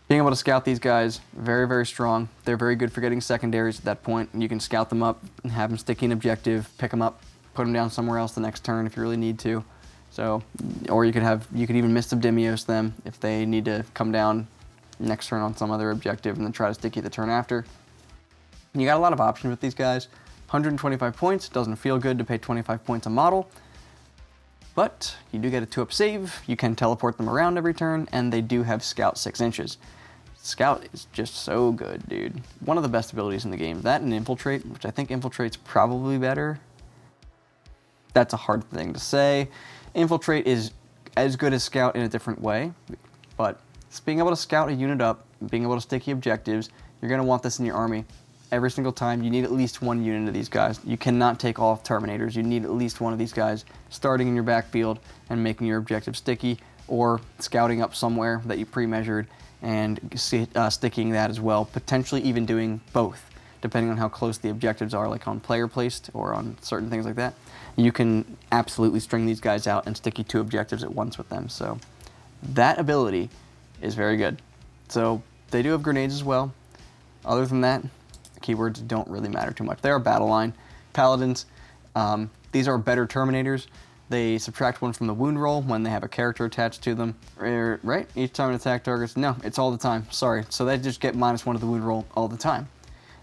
being able to scout these guys, very, very strong. They're very good for getting secondaries at that point. You can scout them up and have them sticky an objective, pick them up, put them down somewhere else the next turn if you really need to. So, or you could even miss Demios them if they need to come down next turn on some other objective and then try to sticky the turn after. You got a lot of options with these guys. 125 points, doesn't feel good to pay 25 points a model, but you do get a 2-up save, you can teleport them around every turn, and they do have Scout 6 inches. Scout is just so good, dude. One of the best abilities in the game. That and Infiltrate, which I think Infiltrate's probably better. That's a hard thing to say. Infiltrate is as good as Scout in a different way, but being able to scout a unit up, being able to sticky objectives, you're going to want this in your army. Every single time, you need at least 1 unit of these guys. You cannot take off Terminators. You need at least 1 of these guys starting in your backfield and making your objective sticky, or scouting up somewhere that you pre-measured and sticking that as well, potentially even doing both, depending on how close the objectives are, like on player placed or on certain things like that. You can absolutely string these guys out and sticky 2 objectives at once with them. So that ability is very good. So they do have grenades as well. Other than that, keywords don't really matter too much. They are battle line. Paladins, these are better Terminators. They subtract 1 from the wound roll when they have a character attached to them. Right? Each time an attack targets. No, it's all the time. Sorry. So they just get -1 of the wound roll all the time.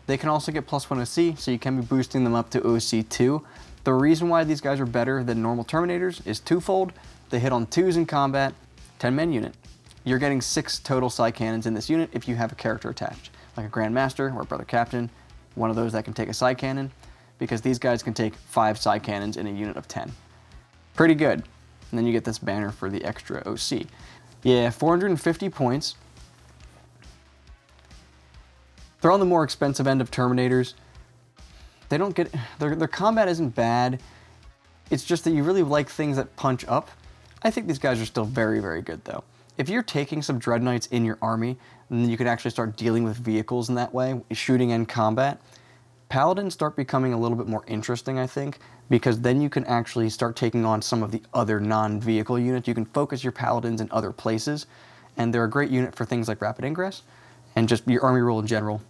They can also get +1 OC, so you can be boosting them up to OC2. The reason why these guys are better than normal Terminators is twofold. They hit on 2s in combat, 10-man unit. You're getting 6 total Psy Cannons in this unit if you have a character attached, like a Grandmaster or a Brother Captain, one of those that can take a Psy Cannon, because these guys can take 5 Psy Cannons in a unit of 10. Pretty good. And then you get this banner for the extra OC. Yeah, 450 points. They're on the more expensive end of Terminators. They don't get, their combat isn't bad. It's just that you really like things that punch up. I think these guys are still very, very good though. If you're taking some Dread Knights in your army, then you can actually start dealing with vehicles in that way, shooting and combat. Paladins start becoming a little bit more interesting, I think, because then you can actually start taking on some of the other non-vehicle units. You can focus your Paladins in other places, and they're a great unit for things like Rapid Ingress, and just your army rule in general.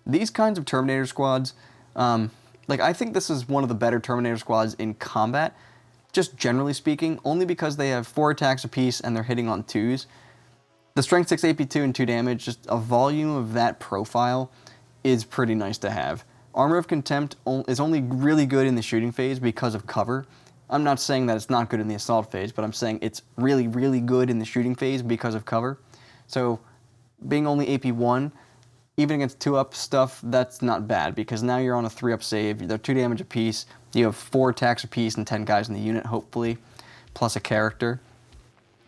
These kinds of Terminator squads, I think this is one of the better Terminator squads in combat, just generally speaking, only because they have 4 attacks apiece and they're hitting on 2s. The Strength 6 AP2 and 2 damage, just a volume of that profile is pretty nice to have. Armor of Contempt is only really good in the shooting phase because of cover. I'm not saying that it's not good in the assault phase, but I'm saying it's really, really good in the shooting phase because of cover. So being only AP1, even against 2-up stuff, that's not bad, because now you're on a 3-up save, they're 2 damage apiece, you have 4 attacks apiece and 10 guys in the unit, hopefully, plus a character.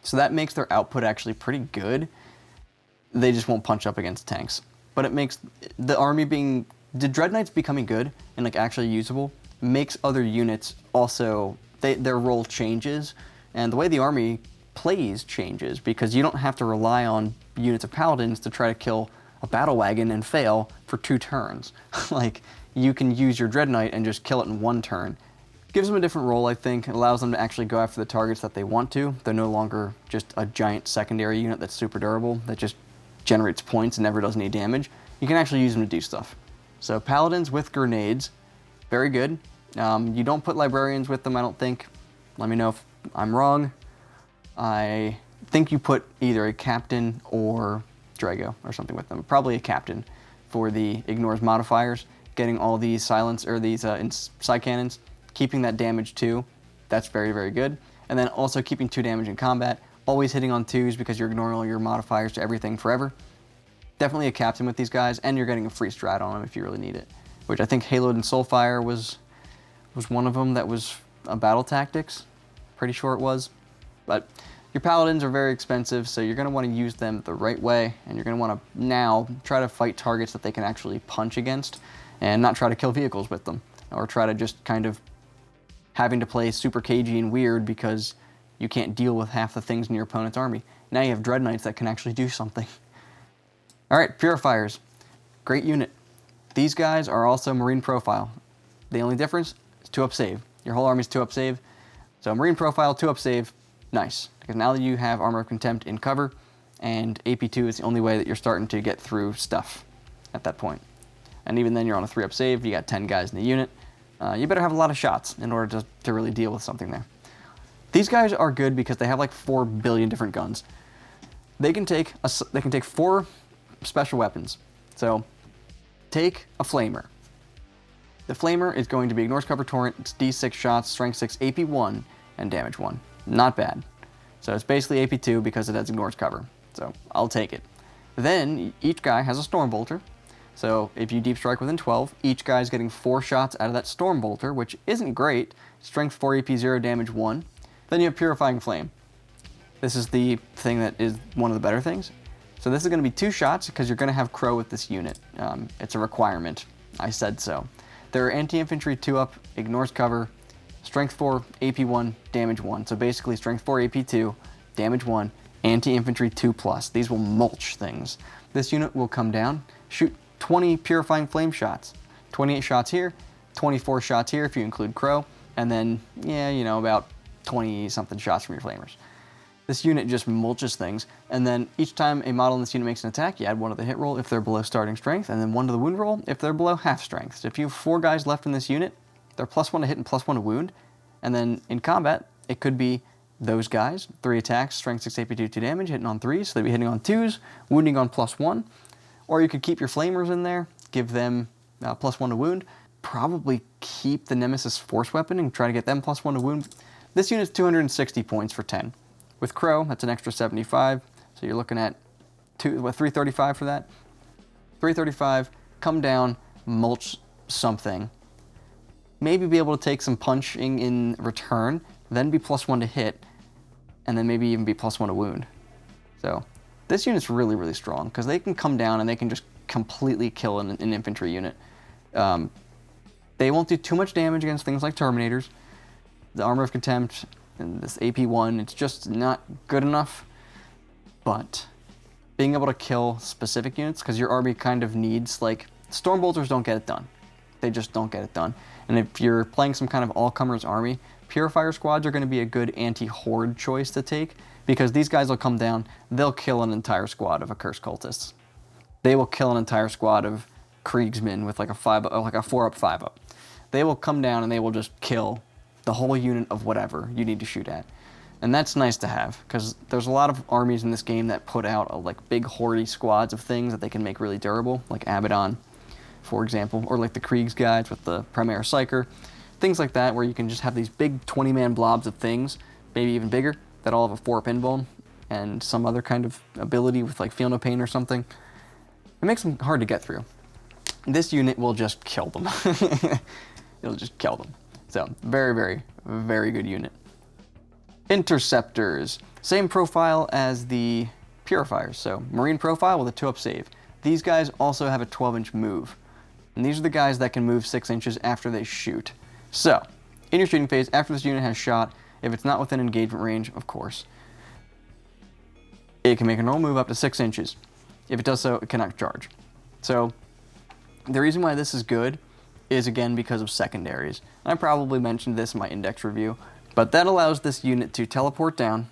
So that makes their output actually pretty good. They just won't punch up against tanks. But it makes the army being, the Dread Knights becoming good and actually usable, makes other units also, their role changes, and the way the army plays changes, because you don't have to rely on units of Paladins to try to kill a battle wagon and fail for 2 turns. you can use your Dread Knight and just kill it in one turn. Gives them a different role, I think. It allows them to actually go after the targets that they want to. They're no longer just a giant secondary unit that's super durable, that just generates points and never does any damage. You can actually use them to do stuff. So Paladins with grenades, very good. You don't put Librarians with them, I don't think. Let me know if I'm wrong. I think you put either a Captain or Drago or something with them. Probably a Captain for the ignores modifiers, getting all these silence or these side cannons, keeping that damage 2. That's very, very good. And then also keeping 2 damage in combat, always hitting on 2s because you're ignoring all your modifiers to everything forever. Definitely a Captain with these guys, and you're getting a free strat on them if you really need it. Which I think Haloed and Soulfire was one of them that was a battle tactics. Pretty sure it was. But your Paladins are very expensive, so you're going to want to use them the right way, and you're going to want to now try to fight targets that they can actually punch against, and not try to kill vehicles with them, or try to just kind of having to play super cagey and weird because you can't deal with half the things in your opponent's army. Now you have Dread Knights that can actually do something. Alright, Purifiers. Great unit. These guys are also Marine Profile. The only difference is 2-up save. Your whole army is 2-up save. So Marine Profile, 2-up save, nice. Because now that you have Armor of Contempt in cover, and AP2 is the only way that you're starting to get through stuff at that point. And even then you're on a 3-up save, you got 10 guys in the unit. You better have a lot of shots in order to really deal with something there. These guys are good because they have like 4 billion different guns. They can take 4 special weapons. So take a Flamer. The Flamer is going to be ignores cover torrent, it's D6 shots, strength 6, AP 1, and damage 1. Not bad. So it's basically AP 2 because it has ignores cover. So I'll take it. Then each guy has a Storm Bolter. So if you deep strike within 12, each guy's getting 4 shots out of that Storm Bolter, which isn't great. Strength 4, AP 0, damage 1. Then you have Purifying Flame. This is the thing that is one of the better things. So this is going to be 2 shots because you're going to have Crow with this unit. It's a requirement. I said so. They're anti-infantry 2-up, ignores cover, strength 4, AP 1, damage 1. So basically strength 4, AP 2, damage 1, anti-infantry 2+. These will mulch things. This unit will come down, shoot 20 Purifying Flame shots. 28 shots here, 24 shots here if you include Crow, and then, yeah, you know, about 20-something shots from your Flamers. This unit just mulches things, and then each time a model in this unit makes an attack, you add 1 to the hit roll if they're below starting strength, and then 1 to the wound roll if they're below half strength. So if you have 4 guys left in this unit, they're +1 to hit and +1 to wound, and then in combat, it could be those guys, 3 attacks, strength 6, AP 2, 2 damage, hitting on 3s, so they'd be hitting on 2s, wounding on +1, or you could keep your Flamers in there, give them +1 to wound, probably keep the Nemesis Force Weapon and try to get them +1 to wound. This unit's 260 points for 10. With Crow, that's an extra 75, so you're looking at 335 for that? 335, come down, mulch something. Maybe be able to take some punching in return, then be +1 to hit, and then maybe even be +1 to wound. So this unit's really, really strong, because they can come down and they can just completely kill an infantry unit. They won't do too much damage against things like Terminators. The Armor of Contempt and this AP1, it's just not good enough. But being able to kill specific units, because your army kind of needs, like, Storm Bolters don't get it done. They just don't get it done. And if you're playing some kind of all-comers army, Purifier Squads are going to be a good anti-horde choice to take, because these guys will come down, they'll kill an entire squad of Accursed Cultists. They will kill an entire squad of Kriegsmen with like a 4-up, 5-up. They will come down and they will just kill the whole unit of whatever you need to shoot at. And that's nice to have, because there's a lot of armies in this game that put out like big hordy squads of things that they can make really durable, like Abaddon, for example, or like the Kriegs guys with the Primaire Psyker, things like that, where you can just have these big 20-man blobs of things, maybe even bigger, that all have a 4-up invuln and some other kind of ability with like Feel No Pain or something. It makes them hard to get through. This unit will just kill them. It'll just kill them. So, very, very, very good unit. Interceptors. Same profile as the Purifiers. So, Marine profile with a 2-up save. These guys also have a 12-inch move. And these are the guys that can move 6 inches after they shoot. So, in your shooting phase, after this unit has shot, if it's not within engagement range, of course, it can make a normal move up to 6 inches. If it does so, it cannot charge. So, the reason why this is good is again because of secondaries. I probably mentioned this in my index review, but that allows this unit to teleport down,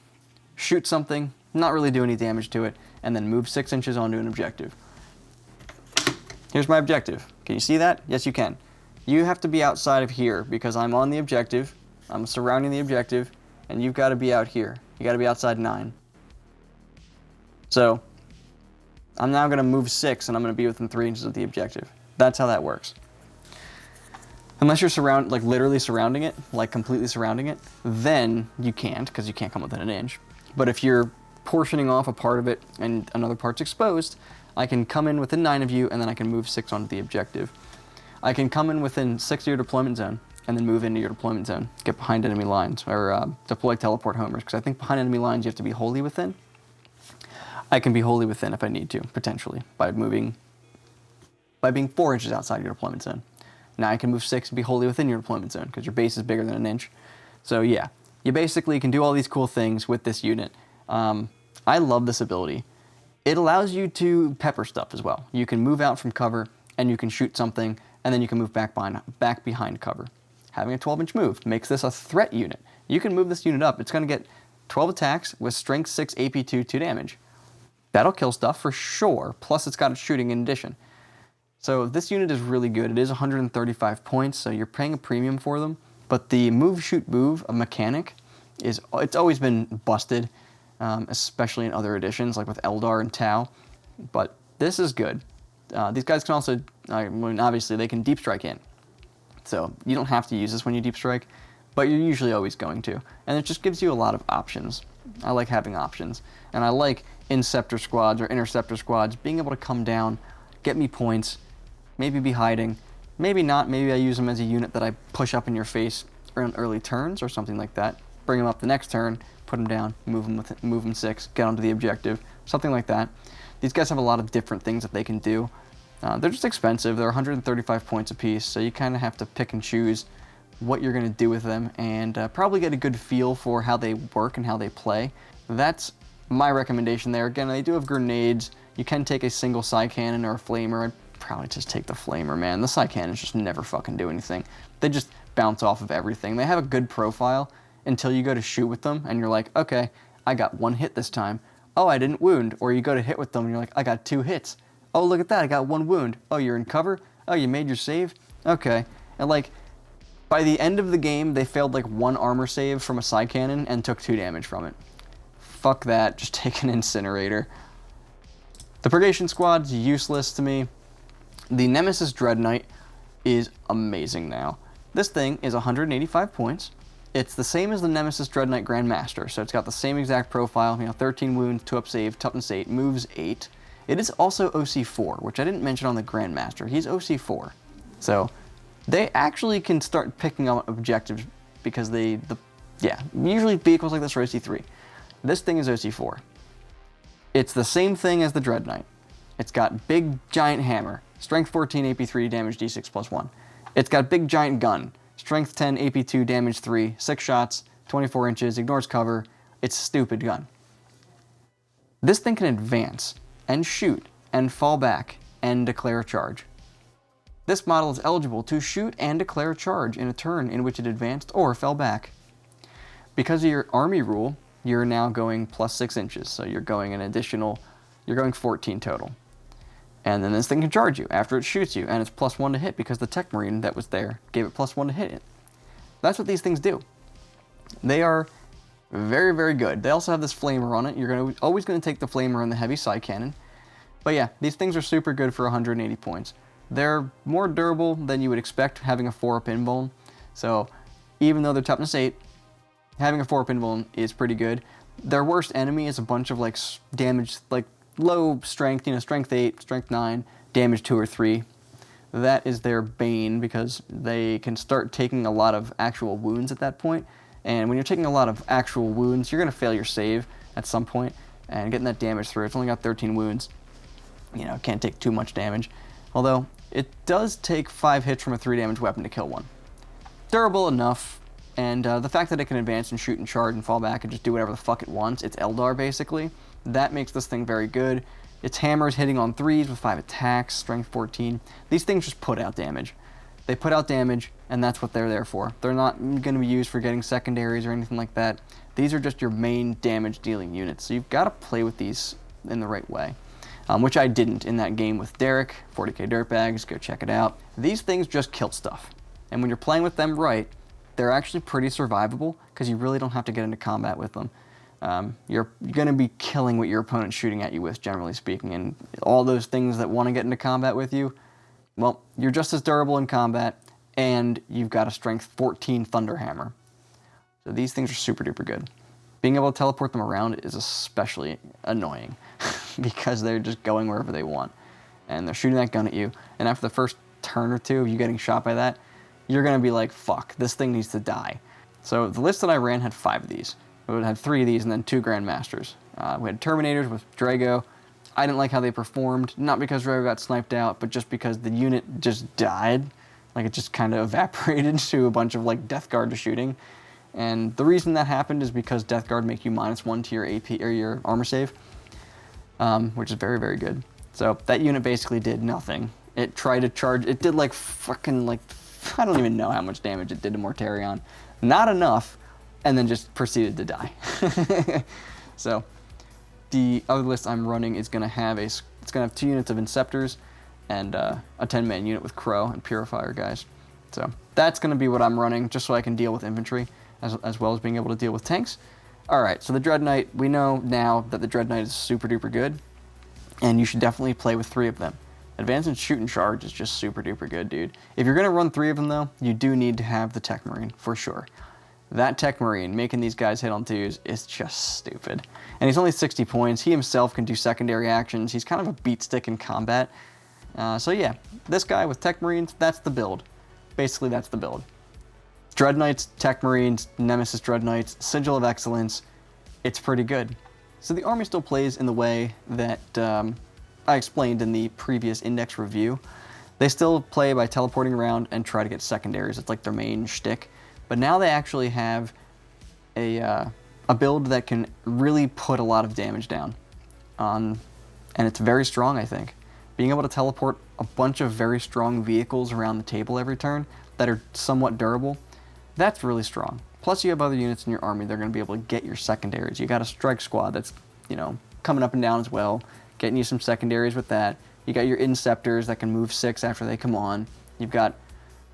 shoot something, not really do any damage to it, and then move 6 inches onto an objective. Here's my objective. Can you see that? Yes, you can. You have to be outside of here because I'm on the objective, I'm surrounding the objective, and you've got to be out here. You got to be outside 9. So, I'm now going to move 6 and I'm going to be within 3 inches of the objective. That's how that works. Unless you're literally surrounding it, like completely surrounding it, then you can't, because you can't come within an inch. But if you're portioning off a part of it and another part's exposed, I can come in within 9 of you and then I can move 6 onto the objective. I can come in within 6 of your deployment zone and then move into your deployment zone, get behind enemy lines, or deploy teleport homers, because I think behind enemy lines you have to be wholly within. I can be wholly within if I need to, potentially, by being 4 inches outside your deployment zone. Now I can move 6 and be wholly within your deployment zone, because your base is bigger than an inch. So yeah, you basically can do all these cool things with this unit. I love this ability. It allows you to pepper stuff as well. You can move out from cover, and you can shoot something, and then you can move back behind cover. Having a 12-inch move makes this a threat unit. You can move this unit up. It's going to get 12 attacks with strength 6 AP2 2 damage. That'll kill stuff for sure, plus it's got shooting in addition. So this unit is really good. It is 135 points, so you're paying a premium for them. But the move, shoot, move, a mechanic, it's always been busted, especially in other editions, like with Eldar and Tau. But this is good. These guys can also, obviously, they can deep strike in. So you don't have to use this when you deep strike, but you're usually always going to. And it just gives you a lot of options. I like having options. And I like Inceptor squads or Interceptor squads being able to come down, get me points, maybe be hiding, maybe not, maybe I use them as a unit that I push up in your face around early turns or something like that. Bring them up the next turn, put them down, move them 6, get onto the objective, something like that. These guys have a lot of different things that they can do. They're just expensive. They're 135 points a piece, so you kind of have to pick and choose what you're going to do with them and probably get a good feel for how they work and how they play. That's my recommendation there. Again, they do have grenades. You can take a single Psy Cannon or a Flamer. I'd probably just take the Flamer, man. The Psy Cannons just never fucking do anything. They just bounce off of everything. They have a good profile until you go to shoot with them and you're like, okay, I got 1 hit this time. Oh, I didn't wound. Or you go to hit with them and you're like, I got 2 hits. Oh, look at that, I got 1 wound. Oh, you're in cover? Oh, you made your save? Okay. And like, by the end of the game, they failed like 1 armor save from a Psy Cannon and took 2 damage from it. Fuck that, just take an incinerator. The Purgation Squad's useless to me. The Nemesis Dread Knight is amazing now. This thing is 185 points. It's the same as the Nemesis Dread Knight Grandmaster, so it's got the same exact profile, 13 wounds, 2 up save, toughness 8, moves 8. It is also OC4, which I didn't mention on the Grandmaster. He's OC4. So they actually can start picking up objectives because usually vehicles like this are OC3. This thing is OC4. It's the same thing as the Dread Knight. It's got big giant hammer, strength 14 AP3, damage D6 plus 1. It's got big giant gun, strength 10 AP2, damage 3, 6 shots, 24 inches, ignores cover. It's a stupid gun. This thing can advance and shoot, and fall back, and declare a charge. This model is eligible to shoot and declare a charge in a turn in which it advanced or fell back. Because of your army rule, you're now going plus 6 inches, so you're going 14 total. And then this thing can charge you after it shoots you, and it's plus 1 to hit because the Tech Marine that was there gave it plus 1 to hit it. That's what these things do. They are very, very good. They also have this Flamer on it. You're always going to take the Flamer and the Heavy Psy Cannon. But yeah, these things are super good for 180 points. They're more durable than you would expect having a 4-up invuln. So even though they're toughness 8, having a 4-up invuln is pretty good. Their worst enemy is a bunch of like damage, like low strength, strength 8, strength 9, damage 2 or 3. That is their bane because they can start taking a lot of actual wounds at that point. And when you're taking a lot of actual wounds, you're going to fail your save at some point. And getting that damage through, it's only got 13 wounds. Can't take too much damage. Although, it does take 5 hits from a 3 damage weapon to kill one. Durable enough, and the fact that it can advance and shoot and charge and fall back and just do whatever the fuck it wants, it's Eldar basically, that makes this thing very good. Its hammer is hitting on 3s with 5 attacks, strength 14. These things just put out damage. They put out damage, and that's what they're there for. They're not going to be used for getting secondaries or anything like that. These are just your main damage-dealing units, so you've got to play with these in the right way, which I didn't in that game with Derek, 40k Dirtbags, go check it out. These things just kill stuff, and when you're playing with them right, they're actually pretty survivable, because you really don't have to get into combat with them. You're going to be killing what your opponent's shooting at you with, generally speaking, and all those things that want to get into combat with you, well, you're just as durable in combat, and you've got a strength 14 Thunderhammer. So these things are super duper good. Being able to teleport them around is especially annoying, because they're just going wherever they want, and they're shooting that gun at you, and after the first turn or two of you getting shot by that, you're going to be like, fuck, this thing needs to die. So the list that I ran had 5 of these. It would have 3 of these and then 2 Grandmasters. We had Terminators with Drago. I didn't like how they performed, not because Drago got sniped out, but just because the unit just died. Like, it just kind of evaporated to a bunch of, like, Death Guard to shooting. And the reason that happened is because Death Guard make you -1 to your AP, or your armor save, which is very, very good. So that unit basically did nothing. It tried to charge, it did like fucking, like, I don't even know how much damage it did to Mortarion. Not enough, and then just proceeded to die. So the other list I'm running is going to have it's going to have 2 units of Inceptors and a 10-man unit with Crow and Purifier guys. So that's going to be what I'm running, just so I can deal with infantry as well as being able to deal with tanks. All right, so the Dread Knight, we know now that the Dread Knight is super duper good, and you should definitely play with 3 of them. Advance and Shoot and Charge is just super duper good, dude. If you're going to run 3 of them, though, you do need to have the Tech Marine, for sure. That Tech Marine, making these guys hit on 2s, is just stupid. And he's only 60 points. He himself can do secondary actions. He's kind of a beat stick in combat. So yeah, this guy with Tech Marines, that's the build. Basically, that's the build. Dread Knights, Tech Marines, Nemesis Dread Knights, Sigil of Excellence. It's pretty good. So the army still plays in the way that I explained in the previous index review. They still play by teleporting around and try to get secondaries. It's like their main shtick. But now they actually have a build that can really put a lot of damage down. And it's very strong, I think. Being able to teleport a bunch of very strong vehicles around the table every turn that are somewhat durable, that's really strong. Plus you have other units in your army that are going to be able to get your secondaries. You got a strike squad that's, you know, coming up and down as well, getting you some secondaries with that. You got your Inceptors that can move 6 after they come on. You've got,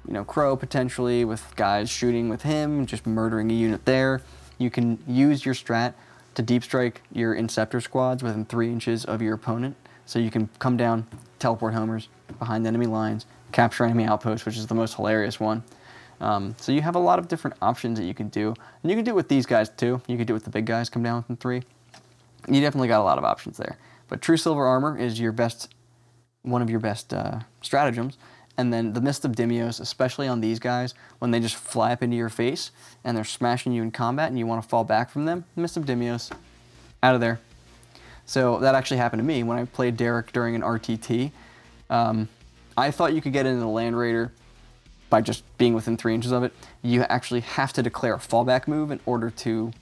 you know, Crow potentially with guys shooting with him, just murdering a unit there. You can use your strat to deep strike your Inceptor squads within 3 inches of your opponent. So you can come down, teleport homers behind enemy lines, capture enemy outposts, which is the most hilarious one. So you have a lot of different options that you can do. And you can do it with these guys too. You can do it with the big guys, come down within 3. You definitely got a lot of options there. But True Silver Armor is your best, one of your best stratagems. And then the Mist of Dimios, especially on these guys, when they just fly up into your face and they're smashing you in combat and you want to fall back from them, Mist of Dimios, out of there. So that actually happened to me when I played Derek during an RTT. I thought you could get into the Land Raider by just being within 3 inches of it. You actually have to declare a fallback move in order to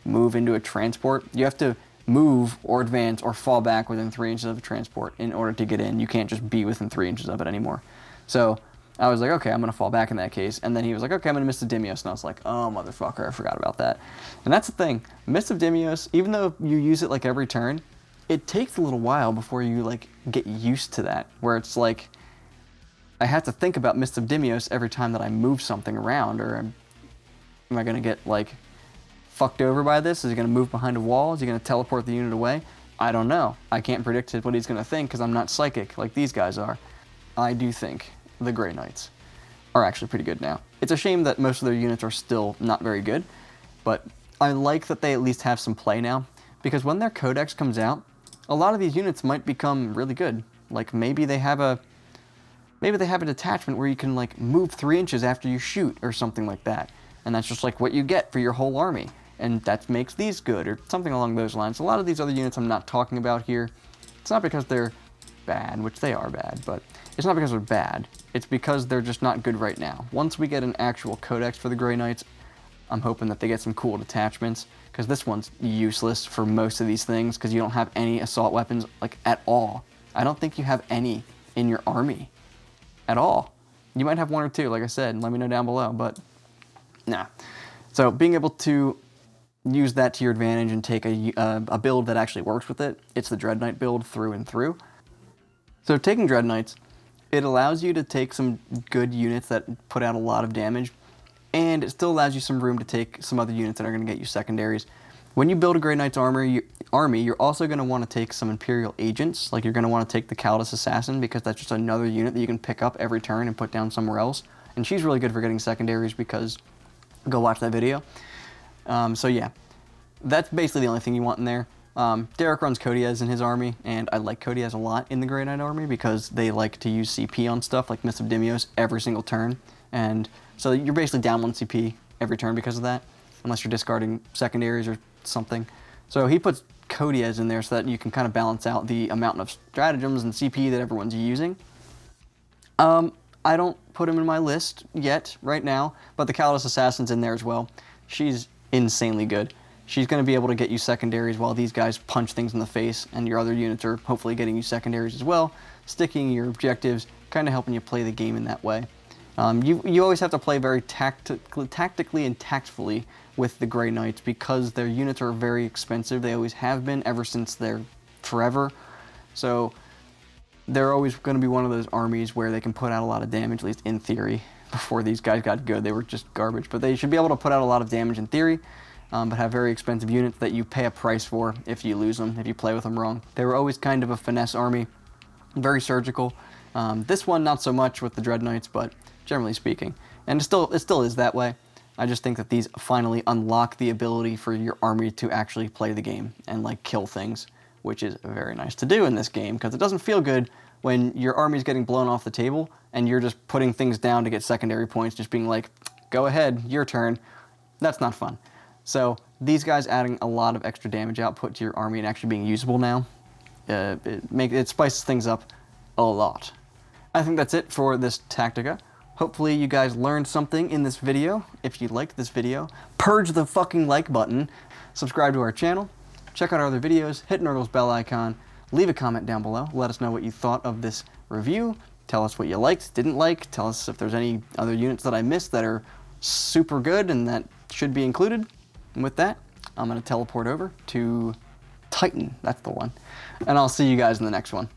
move into a transport. You have to move or advance or fall back within 3 inches of a transport in order to get in. You can't just be within 3 inches of it anymore. So I was like, okay, I'm going to fall back in that case. And then he was like, okay, I'm going to Mist of Dimios. And I was like, oh, motherfucker, I forgot about that. And that's the thing. Mist of Dimios, even though you use it like every turn, it takes a little while before you like get used to that, where it's like, I have to think about Mist of Dimios every time that I move something around, or am I going to get like fucked over by this? Is he going to move behind a wall? Is he going to teleport the unit away? I don't know. I can't predict what he's going to think because I'm not psychic like these guys are. I do think the Grey Knights are actually pretty good now. It's a shame that most of their units are still not very good, but I like that they at least have some play now, because when their codex comes out, a lot of these units might become really good. Like maybe they have a detachment where you can like move 3 inches after you shoot or something like that. And that's just like what you get for your whole army. And that makes these good or something along those lines. A lot of these other units I'm not talking about here. It's not because they're bad, which they are bad, but it's not because they're bad. It's because they're just not good right now. Once we get an actual codex for the Grey Knights, I'm hoping that they get some cool detachments, because this one's useless for most of these things because you don't have any assault weapons like at all. I don't think you have any in your army at all. You might have one or two, like I said, and let me know down below, but nah. So being able to use that to your advantage and take a build that actually works with it, it's the Dread Knight build through and through. So taking Dread Knights, it allows you to take some good units that put out a lot of damage, and it still allows you some room to take some other units that are going to get you secondaries. When you build a Grey Knight's army, you're also going to want to take some Imperial Agents. Like, you're going to want to take the Caldas Assassin, because that's just another unit that you can pick up every turn and put down somewhere else. And she's really good for getting secondaries, because go watch that video. So yeah, that's basically the only thing you want in there. Derek runs Kodiaz in his army, and I like Kodiaz a lot in the Grey Knight army because they like to use CP on stuff like Mist of Dimios every single turn. And so you're basically down 1 CP every turn because of that, unless you're discarding secondaries or something. So he puts Kodiaz in there so that you can kind of balance out the amount of stratagems and CP that everyone's using. I don't put him in my list yet, right now, but the Caldas Assassin's in there as well. She's insanely good. She's going to be able to get you secondaries while these guys punch things in the face, and your other units are hopefully getting you secondaries as well, sticking your objectives, kind of helping you play the game in that way. You always have to play very tactically and tactfully with the Grey Knights because their units are very expensive. They always have been ever since they're forever. So they're always going to be one of those armies where they can put out a lot of damage, at least in theory. Before these guys got good, they were just garbage. But they should be able to put out a lot of damage in theory, but have very expensive units that you pay a price for if you lose them, if you play with them wrong. They were always kind of a finesse army, very surgical. This one, not so much with the Dread Knights, but generally speaking. And it still is that way. I just think that these finally unlock the ability for your army to actually play the game and like kill things, which is very nice to do in this game, because it doesn't feel good when your army's getting blown off the table and you're just putting things down to get secondary points, just being like, go ahead, your turn. That's not fun. So these guys adding a lot of extra damage output to your army and actually being usable now, it spices things up a lot. I think that's it for this Tactica. Hopefully you guys learned something in this video. If you liked this video, purge the fucking like button, subscribe to our channel, check out our other videos, hit Nurgle's bell icon, leave a comment down below, let us know what you thought of this review, tell us what you liked, didn't like, tell us if there's any other units that I missed that are super good and that should be included. And with that, I'm going to teleport over to Titan, that's the one, and I'll see you guys in the next one.